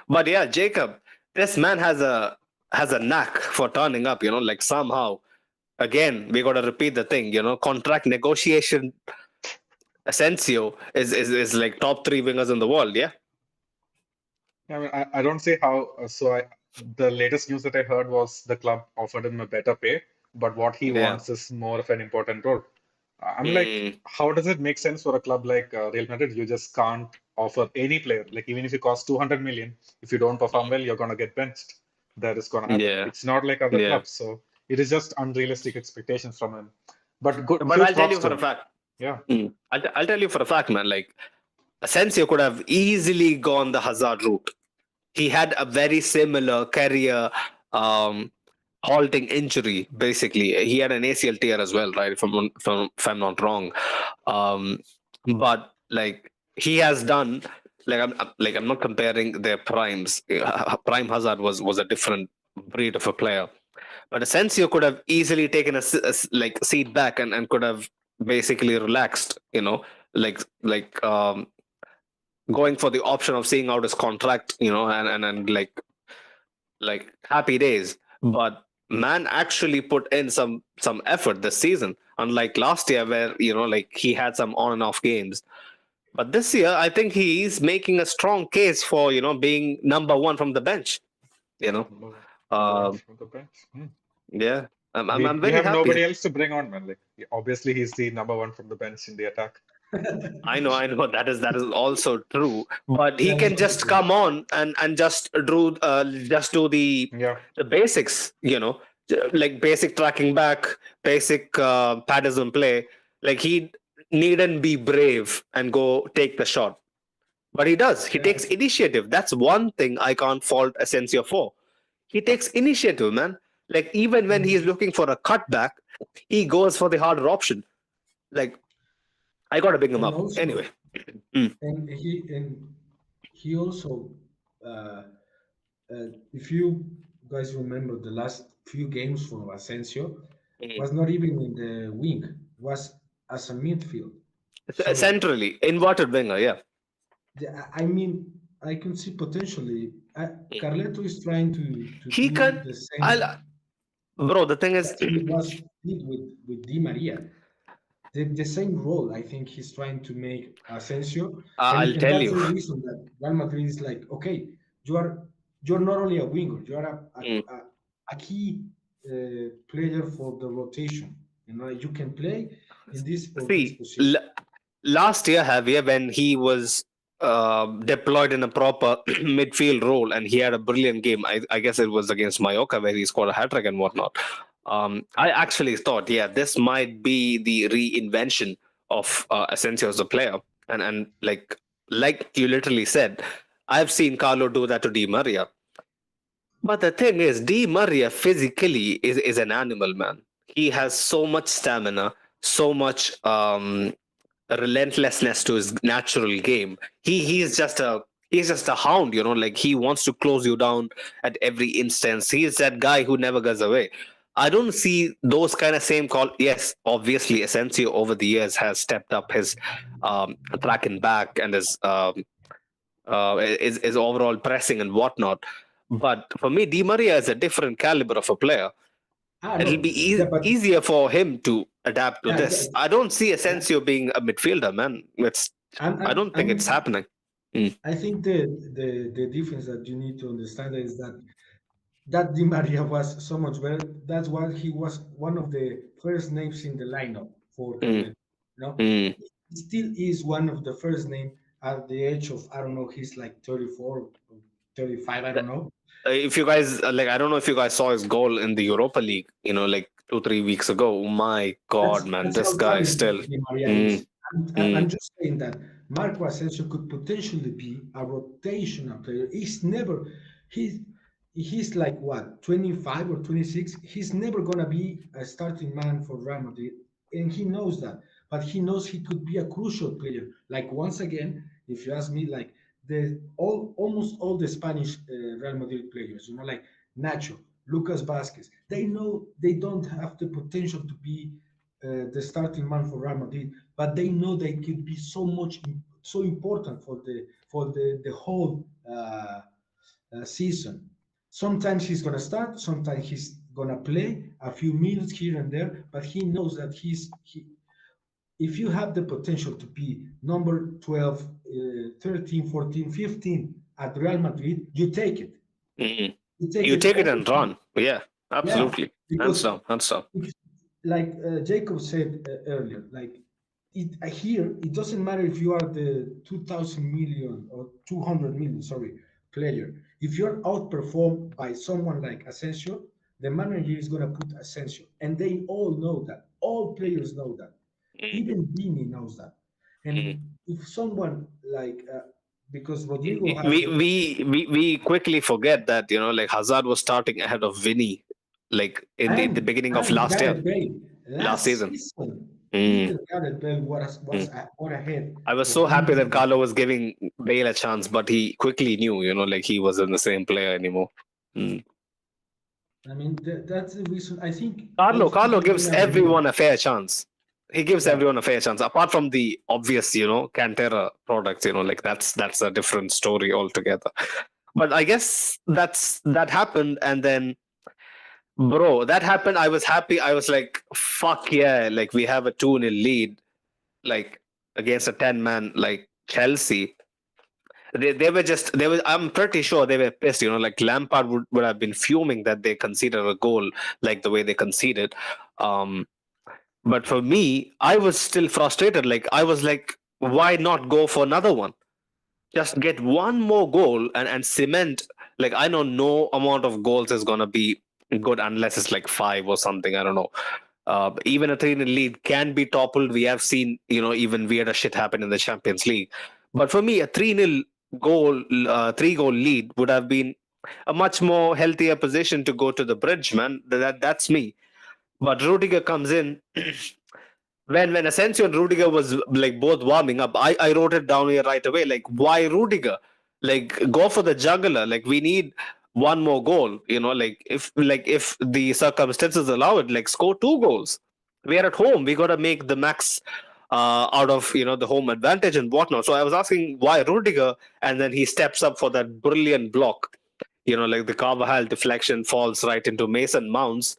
But yeah, Jacob, this man has a knack for turning up. Like somehow again we got to repeat the thing. Contract negotiation. Asensio is like top three wingers in the world. Yeah. I mean, I don't see how. The latest news that I heard was the club offered him a better pay, but what he Yeah. wants is more of an important role. I'm like, Mm, how does it make sense for a club like Real Madrid? You just can't offer any player, like even if you cost 200 million, if you don't perform well, you're gonna get benched. That is gonna happen. yeah. It's not like other Yeah. clubs, so it is just unrealistic expectations from him. But good, But huge I'll tell props you to for a him. fact. Yeah. I'll tell you for a fact, man. Like Asensio could have easily gone the Hazard route. He had a very similar career um, halting injury. Basically, he had an ACL tear as well, right? If I'm not wrong, but like he has done. I'm not comparing their primes. Prime Hazard was a different breed of a player, but Asensio could have easily taken like seat back and could have basically relaxed. Like going for the option of seeing out his contract. And like happy days. But man actually put in some effort this season, unlike last year where like he had some on and off games. But this year, I think he's making a strong case for being number one from the bench. You know, Number one uh, from the bench. yeah, I'm We very have happy. nobody else to bring on, man. Like obviously he's the number one from the bench in the attack. I know that is also true. But he That is can also just true. come on and just do Yeah. the basics. Like basic tracking back, basic pattern play. Like he needn't be brave and go take the shot. But he does. He Yeah, takes initiative. That's one thing I can't fault Asensio for. He takes initiative, man. Like even when he's and looking for a cutback, he goes for the harder option. Like I gotta bring him and up. also Anyway. Mm, and he also uh, if you guys remember the last few games from Asensio mm. was not even in the wing, was as a midfield. So Centrally, inverted winger, yeah. I mean, I can see potentially. Mm. Carleto is trying to He do can. the I'll, same bro. The thing that is, he was did with Di Maria. The same role I think he's trying to make Asensio, I'll and tell that's you. the reason that Real Madrid is like, okay, you are you're not only a winger, you are Mm. a key player for the rotation. You can play in this or this See, position. last year, Javier, when he was deployed in a proper midfield role and he had a brilliant game, I guess it was against Mallorca where he scored a hat trick and whatnot. I actually thought, yeah, this might be the reinvention of Asensio as a player. And like you literally said, I've seen Carlo do that to Di Maria. But the thing is, Di Maria physically is an animal, man. He has so much stamina, so much relentlessness to his natural game. He's just a hound, like he wants to close you down at every instance. He is that guy who never goes away. I don't see those kind of same call. Yes, obviously, Asensio over the years has stepped up his track and back and his overall pressing and whatnot. But for me, Di Maria is a different caliber of a player. It'll No, be yeah, but easier for him to adapt to yeah, this. I don't see Asensio being a midfielder, man. and, I and, don't think it's and happening. Mm, I think the difference that you need to understand is that Di Maria was so much better. That's why he was one of the first names in the lineup for mm, Carlet. mm. He still is one of the first name at the age of, I don't know, he's like 34 35, I don't know. If you guys like, I don't know if you guys saw his goal in the Europa League, like 2-3 weeks ago. Oh my God, man, That's this how guy talented still. Di Maria Mm, is. I'm mm, just saying that Marco Asensio could potentially be a rotational player. He's like what, 25 or 26. He's never gonna be a starting man for Real Madrid, and he knows that. But he knows he could be a crucial player. Like once again, if you ask me, like almost all the Spanish Real Madrid players, like Nacho, Lucas Vasquez, they know they don't have the potential to be the starting man for Real Madrid, but they know they could be so important for the whole season. Sometimes he's gonna start, sometimes he's gonna play a few minutes here and there, but he knows that if you have the potential to be number 12, 13, 14, 15 at Real Madrid, you take it. mm. You take You it take it all. and run. Yeah, Yeah, absolutely. Hands because down, hands down. if, like Jacob said earlier, like here, it doesn't matter if you are the 2,000 million or 200 million, sorry, player. If you're outperformed by someone like Asensio, the manager is going to put Asensio. And they all know that. All players know that. Mm, Even Dini knows that. mm. And if someone like, because Rodrigo has we the we we we quickly forget that like Hazard was starting ahead of Vinny, like in the beginning of and last year, Gareth Bale last last season. season, Mm, even Gareth Bale mm. what ahead I was of so happy that Vinicius. Carlo was giving Bale a chance, but he quickly knew, like he wasn't the same player anymore. Mm. I mean, that's the reason. I think also Carlo he's gives gonna be. everyone a fair chance. He gives Yeah, everyone a fair chance, apart from the obvious, Cantera products. Like that's a different story altogether. But I guess that happened, and then, bro, that happened. I was happy. I was like, fuck yeah! Like we have a 2-0 lead, like against a 10-man like Chelsea. They were, I'm pretty sure they were pissed. Like Lampard would have been fuming that they conceded a goal like the way they conceded. Um, but for me, I was still frustrated. Like I was like, why not go for another one? Just get one more goal and cement. Like I know no amount of goals is gonna be good unless it's like 5 or something. I don't know. Even a 3-0 lead can be toppled. We have seen, even weirder shit happen in the Champions League. But for me, a 3-0 goal, 3-goal lead would have been a much more healthier position to go to the bridge, man. That's me. But Rudiger comes in. When Asensio and Rudiger was like both warming up, I wrote it down here right away. Like, why Rudiger? Like, go for the juggler. Like, we need one more goal. Like if the circumstances allow it, like score 2 goals. We are at home. We gotta make the max out of the home advantage and whatnot. So I was asking why Rudiger, and then he steps up for that brilliant block. Like the Carvajal deflection falls right into Mason Mount's,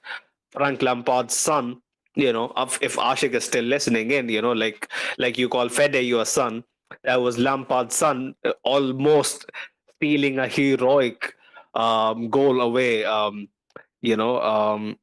Frank Lampard's son. If Ashik is still listening in, like you call Fede your son, that was Lampard's son, almost stealing a heroic goal away. You know,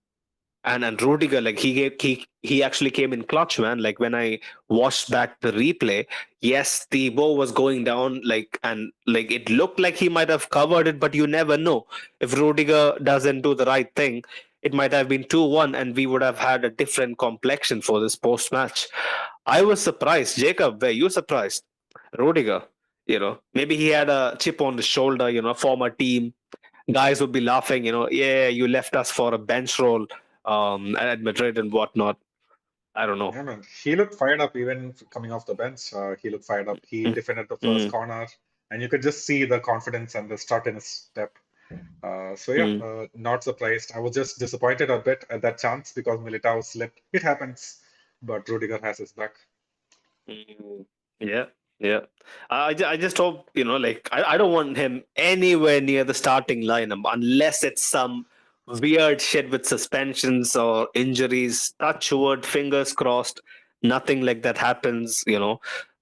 and Rudiger, like he actually came in clutch, man. Like when I watched back the replay, yes, Thibaut was going down, and like it looked like he might have covered it, but you never know. If Rudiger doesn't do the right thing, it might have been 2-1, and we would have had a different complexion for this post match. I was surprised. Jacob, were you surprised? Rudiger, maybe he had a chip on his shoulder, former team guys would be laughing, yeah, you left us for a bench role at Madrid and whatnot. I don't know. Yeah, man. He looked fired up even coming off the bench. He looked fired up. He Mm, defended the first mm, corner, and you could just see the confidence and the start in his step. So yeah, mm, not surprised. I was just disappointed a bit at that chance because Militao slipped. It happens, but Rudiger has his back. mm. Yeah, yeah. I just hope, like, I don't want him anywhere near the starting lineup unless it's some weird shit with suspensions or injuries. Touch wood, fingers crossed, nothing like that happens.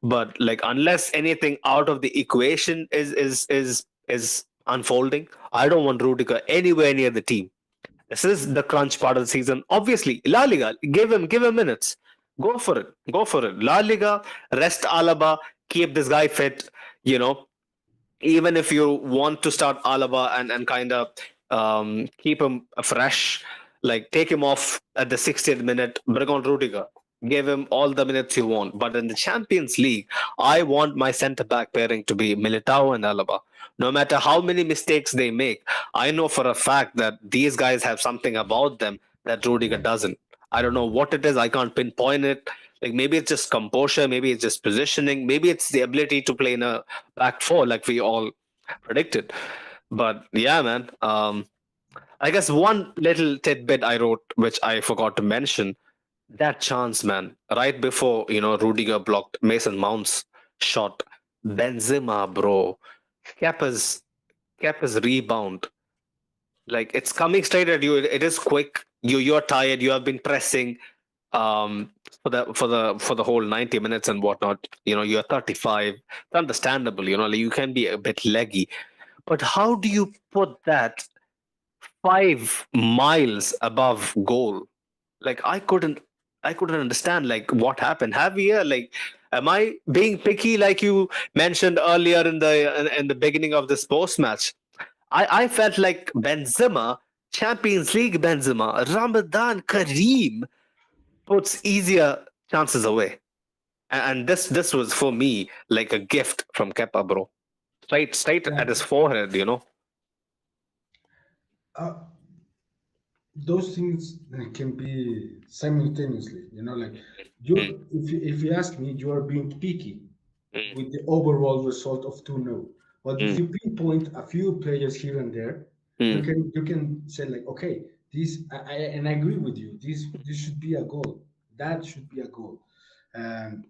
But like, unless anything out of the equation is unfolding, I don't want Rudiger anywhere near the team. This is the crunch part of the season. Obviously, La Liga, give him minutes. Go for it. Go for it. La Liga, rest Alaba, keep this guy fit, you know. even if you want to start Alaba and kind of keep him fresh, like take him off at the 60th minute, bring on Rudiger, give him all the minutes you want. But in the Champions League, I want my centre back pairing to be Militao and Alaba. No matter how many mistakes they make, I know for a fact that these guys have something about them that Rudiger doesn't. I don't know what it is. I can't pinpoint it. Like maybe it's just composure, maybe it's just positioning, maybe it's the ability to play in a back four like we all predicted. But yeah, man. I guess one little tidbit I wrote, which I forgot to mention, that chance, man, right before Rudiger blocked Mason Mount's shot, Benzema, bro, Kepa's rebound, like it's coming straight at you. It is quick. You're tired. You have been pressing for the whole 90 minutes and whatnot. You're 35. It's understandable. Like you can be a bit leggy, but how do you put that 5 miles above goal? Like I couldn't understand like what happened. Javier, like, am I being picky like you mentioned earlier in the beginning of this post match? I felt like Benzema, Champions League Benzema, Ramadan Kareem puts easier chances away. And this was for me like a gift from Kepa, bro. Straight Yeah. at his forehead. Uh, those things can be simultaneously. Like Mm, if you ask me, you are being picky mm, with the overall result of 2-0. But if mm, you pinpoint a few players here and there, you mm. can say like, okay, this and I agree with you. This should be a goal. That should be a goal. Um,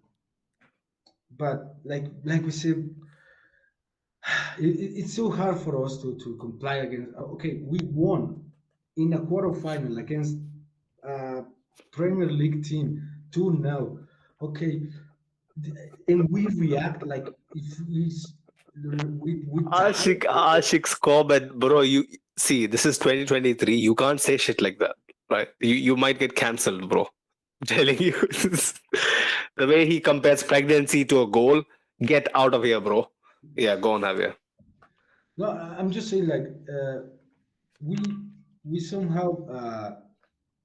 but like we said, it's so hard for us to comply against. Okay, we won in a quarterfinal against a Premier League team 2-0. Okay, and we react like if we die. Ashik's comment, bro. You see, this is 2023. You can't say shit like that, right? You might get cancelled, bro. I'm telling you, the way he compares pregnancy to a goal. Get out of here, bro. Yeah, go on, Javier. No, I'm just saying like we we somehow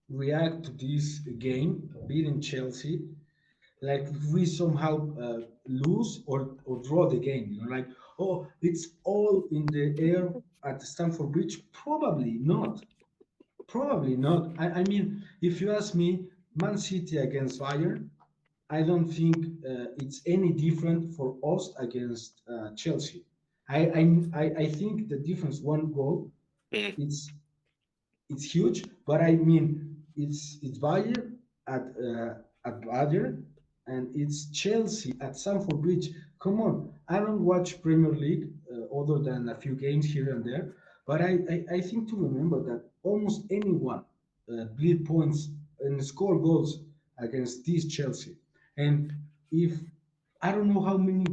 react to this game beating Chelsea like if we somehow lose or draw the game, like, oh, it's all in the air at Stamford Bridge. Probably not. I mean, if you ask me, Man City against Bayern, I don't think it's any different for us against Chelsea. I think the difference one goal, Mm. it's it's huge, but I mean it's Bayern at Bayern and it's Chelsea at Stamford Bridge. Come on, I don't watch Premier League other than a few games here and there, but I think to remember that almost anyone bleed points and score goals against this Chelsea. And if I don't know how many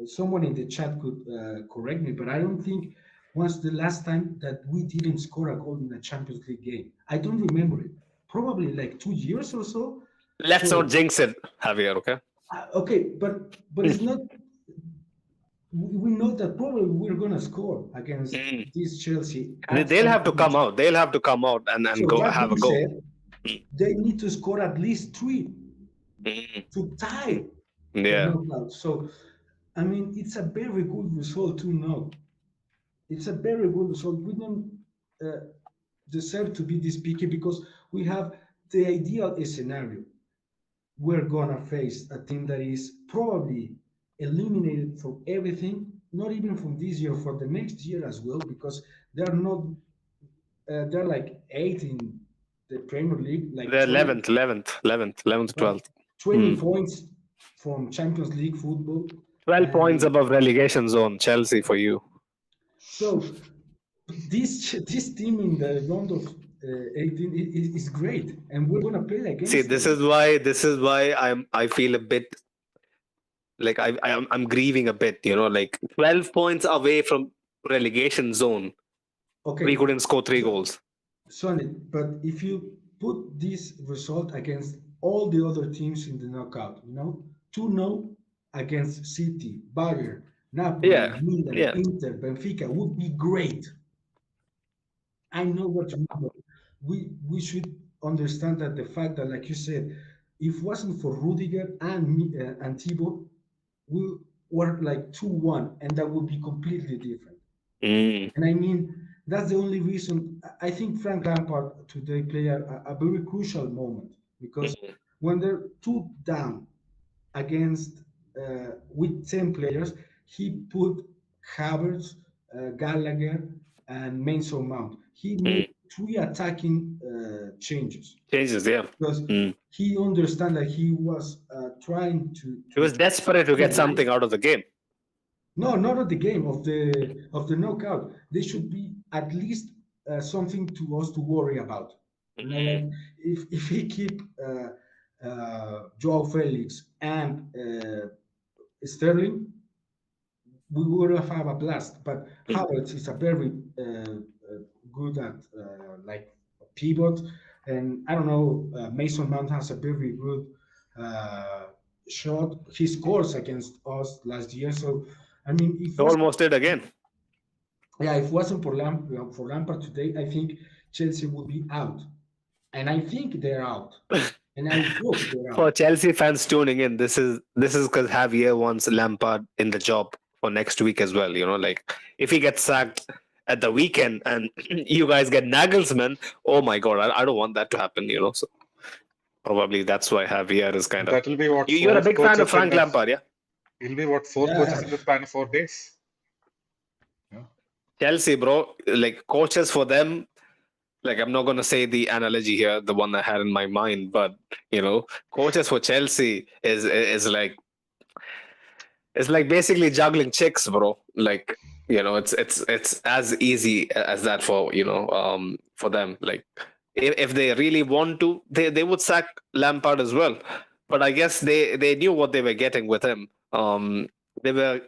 someone in the chat could correct me, but I don't think was the last time that we didn't score a goal in a Champions League game. I don't remember it. Probably like 2 years or so. Let's not So jinx it, Javier. Okay. okay, but it's not. We know that probably we're gonna score against Mm. this Chelsea at They'll have to Stamford come Bridge. out. They'll have to come out and So go that have being a go. said, they need to score at least three Mm. to tie the Yeah. knockout. So I mean, it's a very good result to know. It's a very good result. We don't uh, deserve to be this picky because we have the ideal scenario. We're gonna face a team that is probably eliminated from everything, not even from this year, for the next year as well, because they're not, they're like eight in the Premier League, like They're 11th, uh, 12th. 20 Mm. points from Champions League football. 12 points And above relegation zone, Chelsea for you. so this team in the round of 18 is great, and we're gonna play See, against this them. is why I feel a bit like I'm grieving a bit, like 12 points away from relegation zone. We Okay, couldn't score three so, goals. Sonny, but if you put this result against all the other teams in the knockout, 2-0 against City, Bayern, Napoli, Yeah, Milan, yeah. Inter, Benfica would be great. I know what you mean. But we should understand that the fact that, like you said, if it wasn't for Rudiger and Thibaut, we were like 2-1, and that would be completely different. Mm, And I mean, that's the only reason I think Frank Lampard today played a very crucial moment because mhm, when they're two down against with 10 players, he put Havertz, Gallagher, and Mason Mount. He made mm. three attacking changes Changes, yeah. because Mm. he understand that he was trying He was desperate to get survive. something out of the game. No, not of the game of the knockout. They should be at least something to us to worry about. Like Mm. if he keep Joao Felix and Sterling, we would have a blast. But Mm. Havertz is a very good at like pivot, and I don't know. Mason Mount has a very good uh, shot. He scores against us last year, so I mean, if He was almost did again. yeah, if it wasn't for Lampard today, I think Chelsea would be out, and I think they're out, and I hope they're For out. Chelsea fans tuning in, this is because Javier wants Lampard in the job for next week as well. Like if he gets sacked at the weekend and you guys get Nagelsmann, oh my god, I don't want that to happen. So probably that's why Javier is kind of. That will be what You're four a big fan of coaches in Frank the. Lampard, yeah? It'll be what four coaches Yeah, in the span of 4 days. Yeah. Chelsea, bro, like coaches for them. Like I'm not gonna say the analogy here, the one I had in my mind, but coaches for Chelsea is like basically juggling chicks, bro. Like it's as easy as that for them. Like if they really want to, they would sack Lampard as well. But I guess they knew what they were getting with him. They were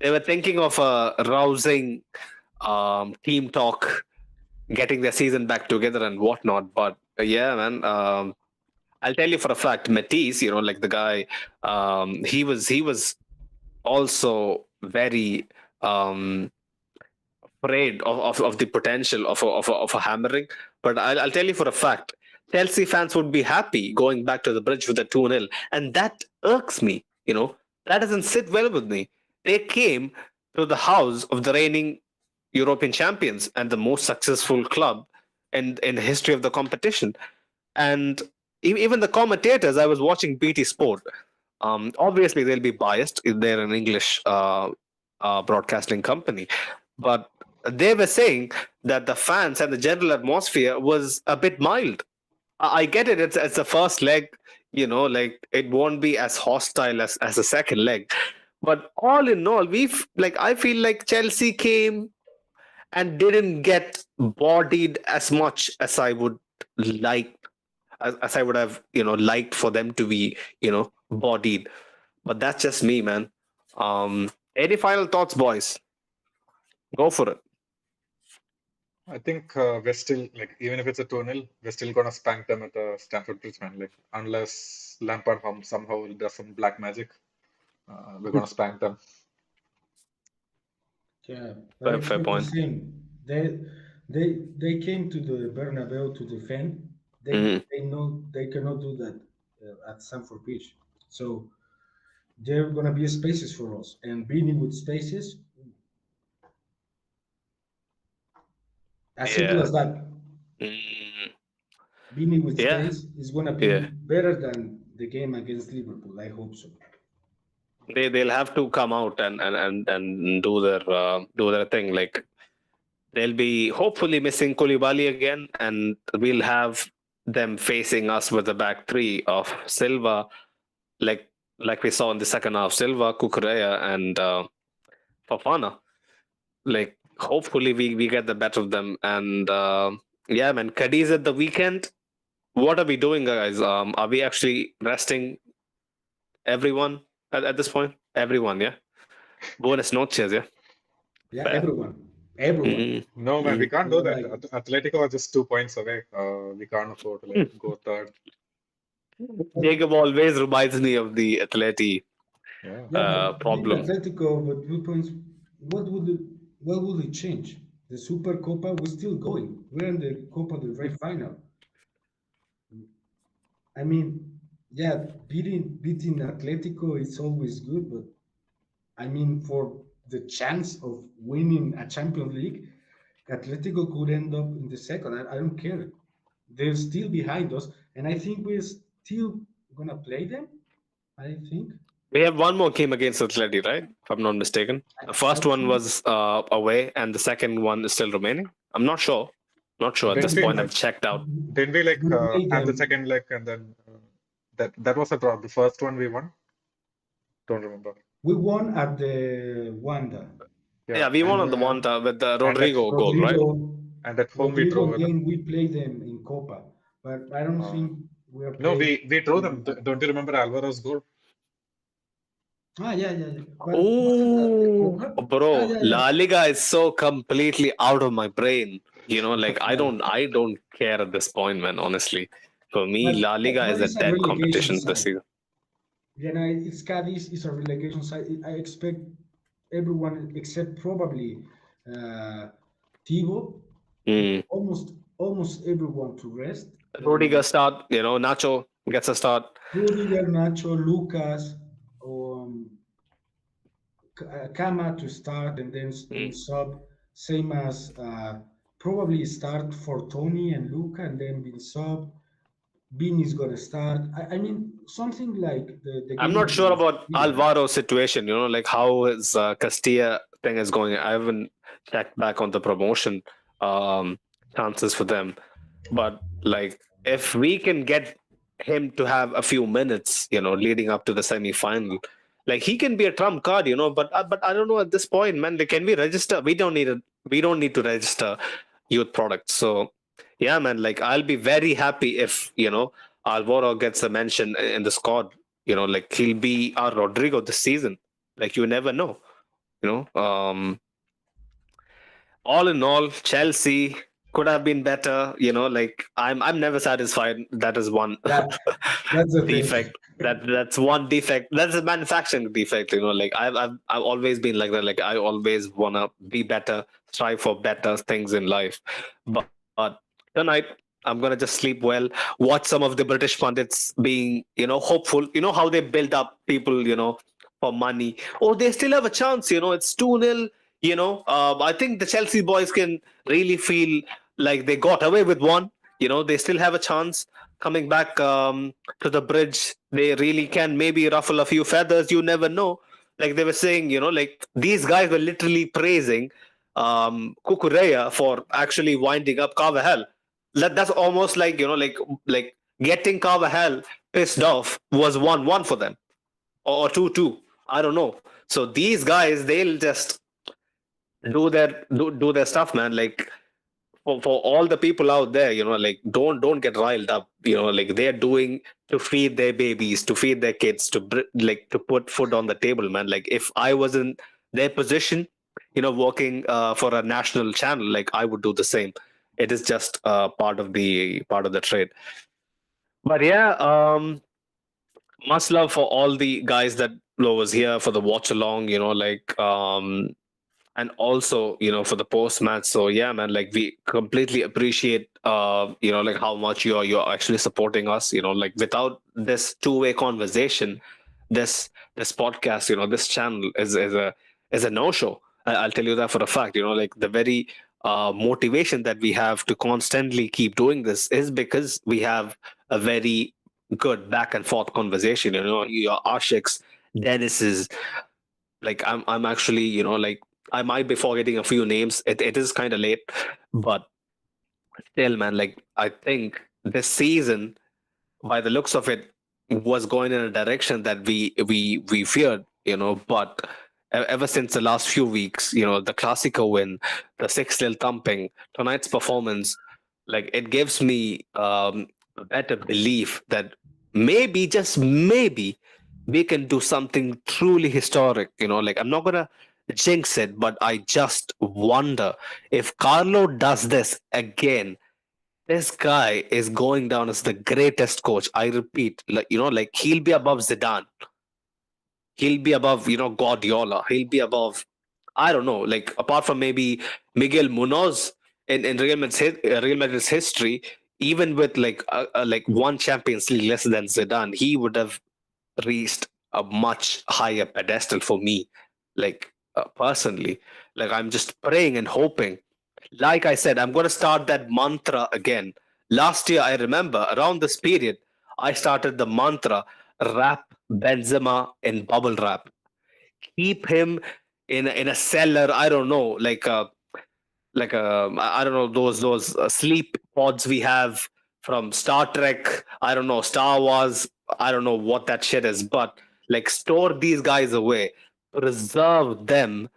they were thinking of a rousing team talk, getting their season back together and whatnot. But yeah, man, I'll tell you for a fact, Matisse, like the guy, he was also very afraid of the potential of a hammering. But I'll tell you for a fact, Chelsea fans would be happy going back to the bridge with a 2-0. And that irks me. That doesn't sit well with me. They came to the house of the reigning European champions and the most successful club in the history of the competition. And even the commentators, I was watching BT Sport. Obviously, they'll be biased if they're an English broadcasting company, but they were saying that the fans and the general atmosphere was a bit mild. I get it; it's the first leg, like it won't be as hostile as the second leg. But all in all, I feel like Chelsea came and didn't get bodied as much as I would like, as I would have, liked for them to be, bodied. But that's just me, man. Any final thoughts, boys? Go for it. I think we're still like even if it's a 2-0, we're still gonna spank them at the Stamford Bridge, man. Like unless Lampard somehow does some black magic, we're gonna spank them. yeah, I Fair expect the point. same. They came to the Bernabeu to defend. They Mhm. they know they cannot do that at Stamford Bridge. So there are gonna be spaces for us, and being with spaces, as simple Yeah. as that. Mm, Being with yeah. space is gonna be Yeah. better than the game against Liverpool. I hope so. They'll have to come out and do their thing. Like they'll be hopefully missing Koulibaly again, and we'll have them facing us with the back three of Silva, like like we saw in the second half, Silva, Kukureya, and Fafana. Like hopefully we get the better of them. And yeah, man, Cadiz at the weekend. What are we doing, guys? Are we actually resting everyone at this point? Everyone, yeah. Buenas noches, yeah. Yeah, Fair. everyone. Mm, No, man, we mm. can't You do know, that. like Atletico are just 2 points away. We can't afford to like go third. Jacob always reminds me of the Atleti Yeah. Yeah, but being problem. Atletico with 2 points, what would it change? The Super Copa was still going. We're in the Copa del Rey final. I mean, yeah, beating Atletico is always good, but I mean, for the chance of winning a Champions League, Atletico could end up in the second. I don't care. They're still behind us, and I think we're still gonna play them. I think. We have one more game against Atleti, right? If I'm not mistaken. The I first one think was away, and the second one is still remaining. I'm not sure. Not sure at Didn't this we point. I've checked out. didn't we like we played have the them. second leg and then that was a draw. The first one we won. Don't remember. We won at the Wanda, Yeah, Yeah, we won and on the one with the and at Rodrigo goal, right? Rodrigo. and at home we Rodrigo drew. again. We played them in Copa, but I don't Uh, think we are no, playing. we drew them. Don't you remember Alvaro's goal? Yeah. But was it at the Oh, Copa? bro, Yeah. La Liga is so completely out of my brain. Like I Yeah. don't care at this point, man. Honestly, for me, But La Liga is a it's a dead relegation competition this side. season. It's Cadiz is a relegation side. I expect everyone except probably uh, Thibaut, Mm. almost everyone to rest. Rodrigo start. Nacho gets a start. Rudiger, Nacho, Lucas, um, Kama to start and then Mm. sub, same as probably start for Tony and Luca and then bin sub. Bin is gonna start. I mean something like the I'm game not sure against about Villa. Alvaro's situation. Like how his Castilla thing is going. I haven't checked back on the promotion um, chances for them. But like, if we can get him to have a few minutes, leading up to the semi-final, like he can be a trump card. But I don't know at this point, man. Like, can we register? We don't need to register youth products. So yeah, man. Like, I'll be very happy if Alvaro gets a mention in the squad. Like he'll be our Rodrigo this season. Like you never know. You know. All in all, Chelsea could have been better. Like I'm never satisfied. That is one That that's the thing. defect. That's one defect. That's a manufacturing defect. Like I've always been like that. Like I always wanna be better, strive for better things in life. But tonight I'm gonna just sleep well, watch some of the British pundits being hopeful. How they build up people. For money. Oh, they still have a chance. It's 2-0. I think the Chelsea boys can really feel like they got away with one. They still have a chance coming back to the bridge. They really can maybe ruffle a few feathers. You never know. Like they were saying, like these guys were literally praising Kukureya for actually winding up Carvajal. That's almost like like getting Carvajal pissed off was 1-1 for them, or 2-2. I don't know. So these guys, they'll just do their stuff, man. Like for all the people out there, like don't get riled up. Like they're doing to feed their babies, to feed their kids, like to put food on the table, man. Like if I was in their position, working for a national channel, like I would do the same. It is just part of the trade. But yeah, much love for all the guys that was here for the watch along. Like and also for the post match. So yeah, man, like we completely appreciate like how much you're actually supporting us. Like without this two-way conversation, this podcast, this channel is a no-show. I'll tell you that for a fact. Like the very motivation that we have to constantly keep doing this is because we have a very good back and forth conversation. Your Ashiks, Dennis's, like I'm actually like I might be forgetting a few names. It is kind of late, but still, man, like I think this season, by the looks of it, was going in a direction that we feared. But ever since the last few weeks, the Clasico win, the 6-0 thumping, tonight's performance, like it gives me a better belief that maybe, just maybe, we can do something truly historic. Like I'm not gonna jinx it, but I just wonder if Carlo does this again. This guy is going down as the greatest coach. I repeat, like like he'll be above Zidane. He'll be above, Guardiola. He'll be above, I don't know, like apart from maybe Miguel Munoz in Real Madrid's history, even with like one Champions League less than Zidane, he would have reached a much higher pedestal for me. Like personally, like I'm just praying and hoping. Like I said, I'm going to start that mantra again. Last year, I remember around this period, I started the mantra: wrap Benzema in bubble wrap, keep him in a cellar. I don't know, I don't know, those sleep pods we have from Star Trek. I don't know, Star Wars. I don't know what that shit is, but like store these guys away, preserve them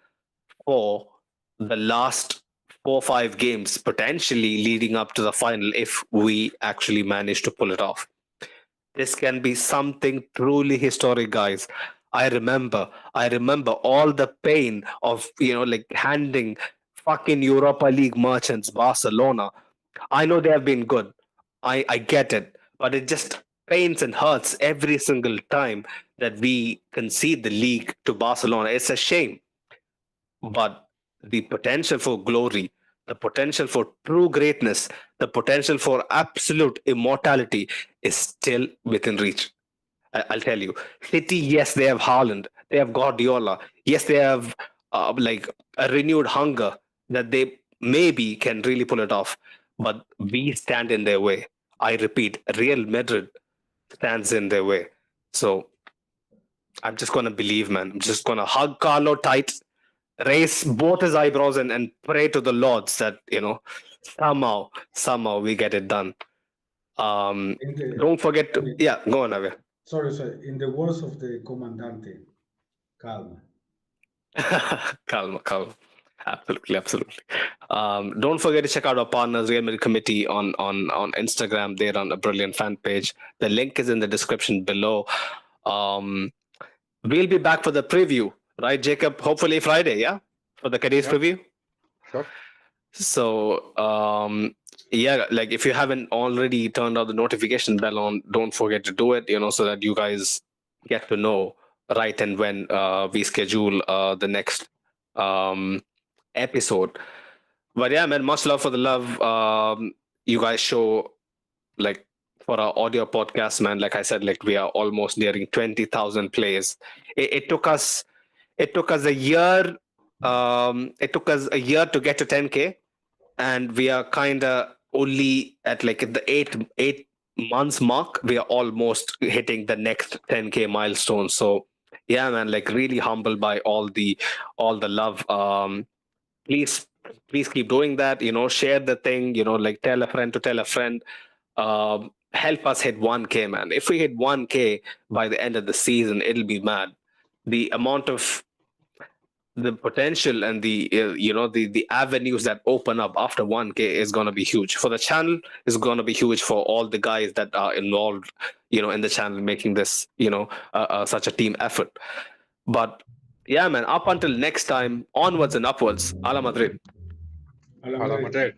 for the last 4 or 5 games, potentially leading up to the final if we actually manage to pull it off. This can be something truly historic, guys. I remember all the pain of like handing fucking Europa League merchants Barcelona. I know they have been good. I get it, but it just pains and hurts every single time that we concede the league to Barcelona. It's a shame, but the potential for glory, the potential for true greatness, the potential for absolute immortality is still within reach. I'll tell you. City, yes, they have Haaland, they have Guardiola, yes, they have like a renewed hunger that they maybe can really pull it off, but we stand in their way. I repeat, Real Madrid stands in their way. So I'm just gonna believe, man. I'm just gonna hug Carlo tight, raise both his eyebrows, and pray to the Lords that somehow we get it done. In the, Don't forget to go on, Ave. sorry. In the words of the Comandante, calma. Calma. Absolutely. Don't forget to check out our partners, Real Madrid Committee, on Instagram. They run a brilliant fan page. The link is in the description below. We'll be back for the preview, right, Jacob? Hopefully Friday, yeah? For the Cadiz Yeah. preview? Sure. So, like if you haven't already turned on the notification bell on, don't forget to do it, so that you guys get to know right and when we schedule the next episode. But yeah, man, much love for the love you guys show, like for our audio podcast, man. Like I said, like we are almost nearing 20,000 plays. It took us a year. It took us a year to get to 10K, and we are kind of only at like the eight months mark. We are almost hitting the next 10K milestone. So yeah, man, like really humbled by all the love. Please keep doing that. Share the thing. Like tell a friend to tell a friend. Help us hit 1K, man. If we hit 1K by the end of the season, it'll be mad. The amount of the potential and the avenues that open up after 1K is going to be huge for the channel. Is going to be huge for all the guys that are involved in the channel, making this such a team effort. But yeah, man, up until next time, onwards and upwards. Ala Madrid. A la Hala Madrid. Madrid.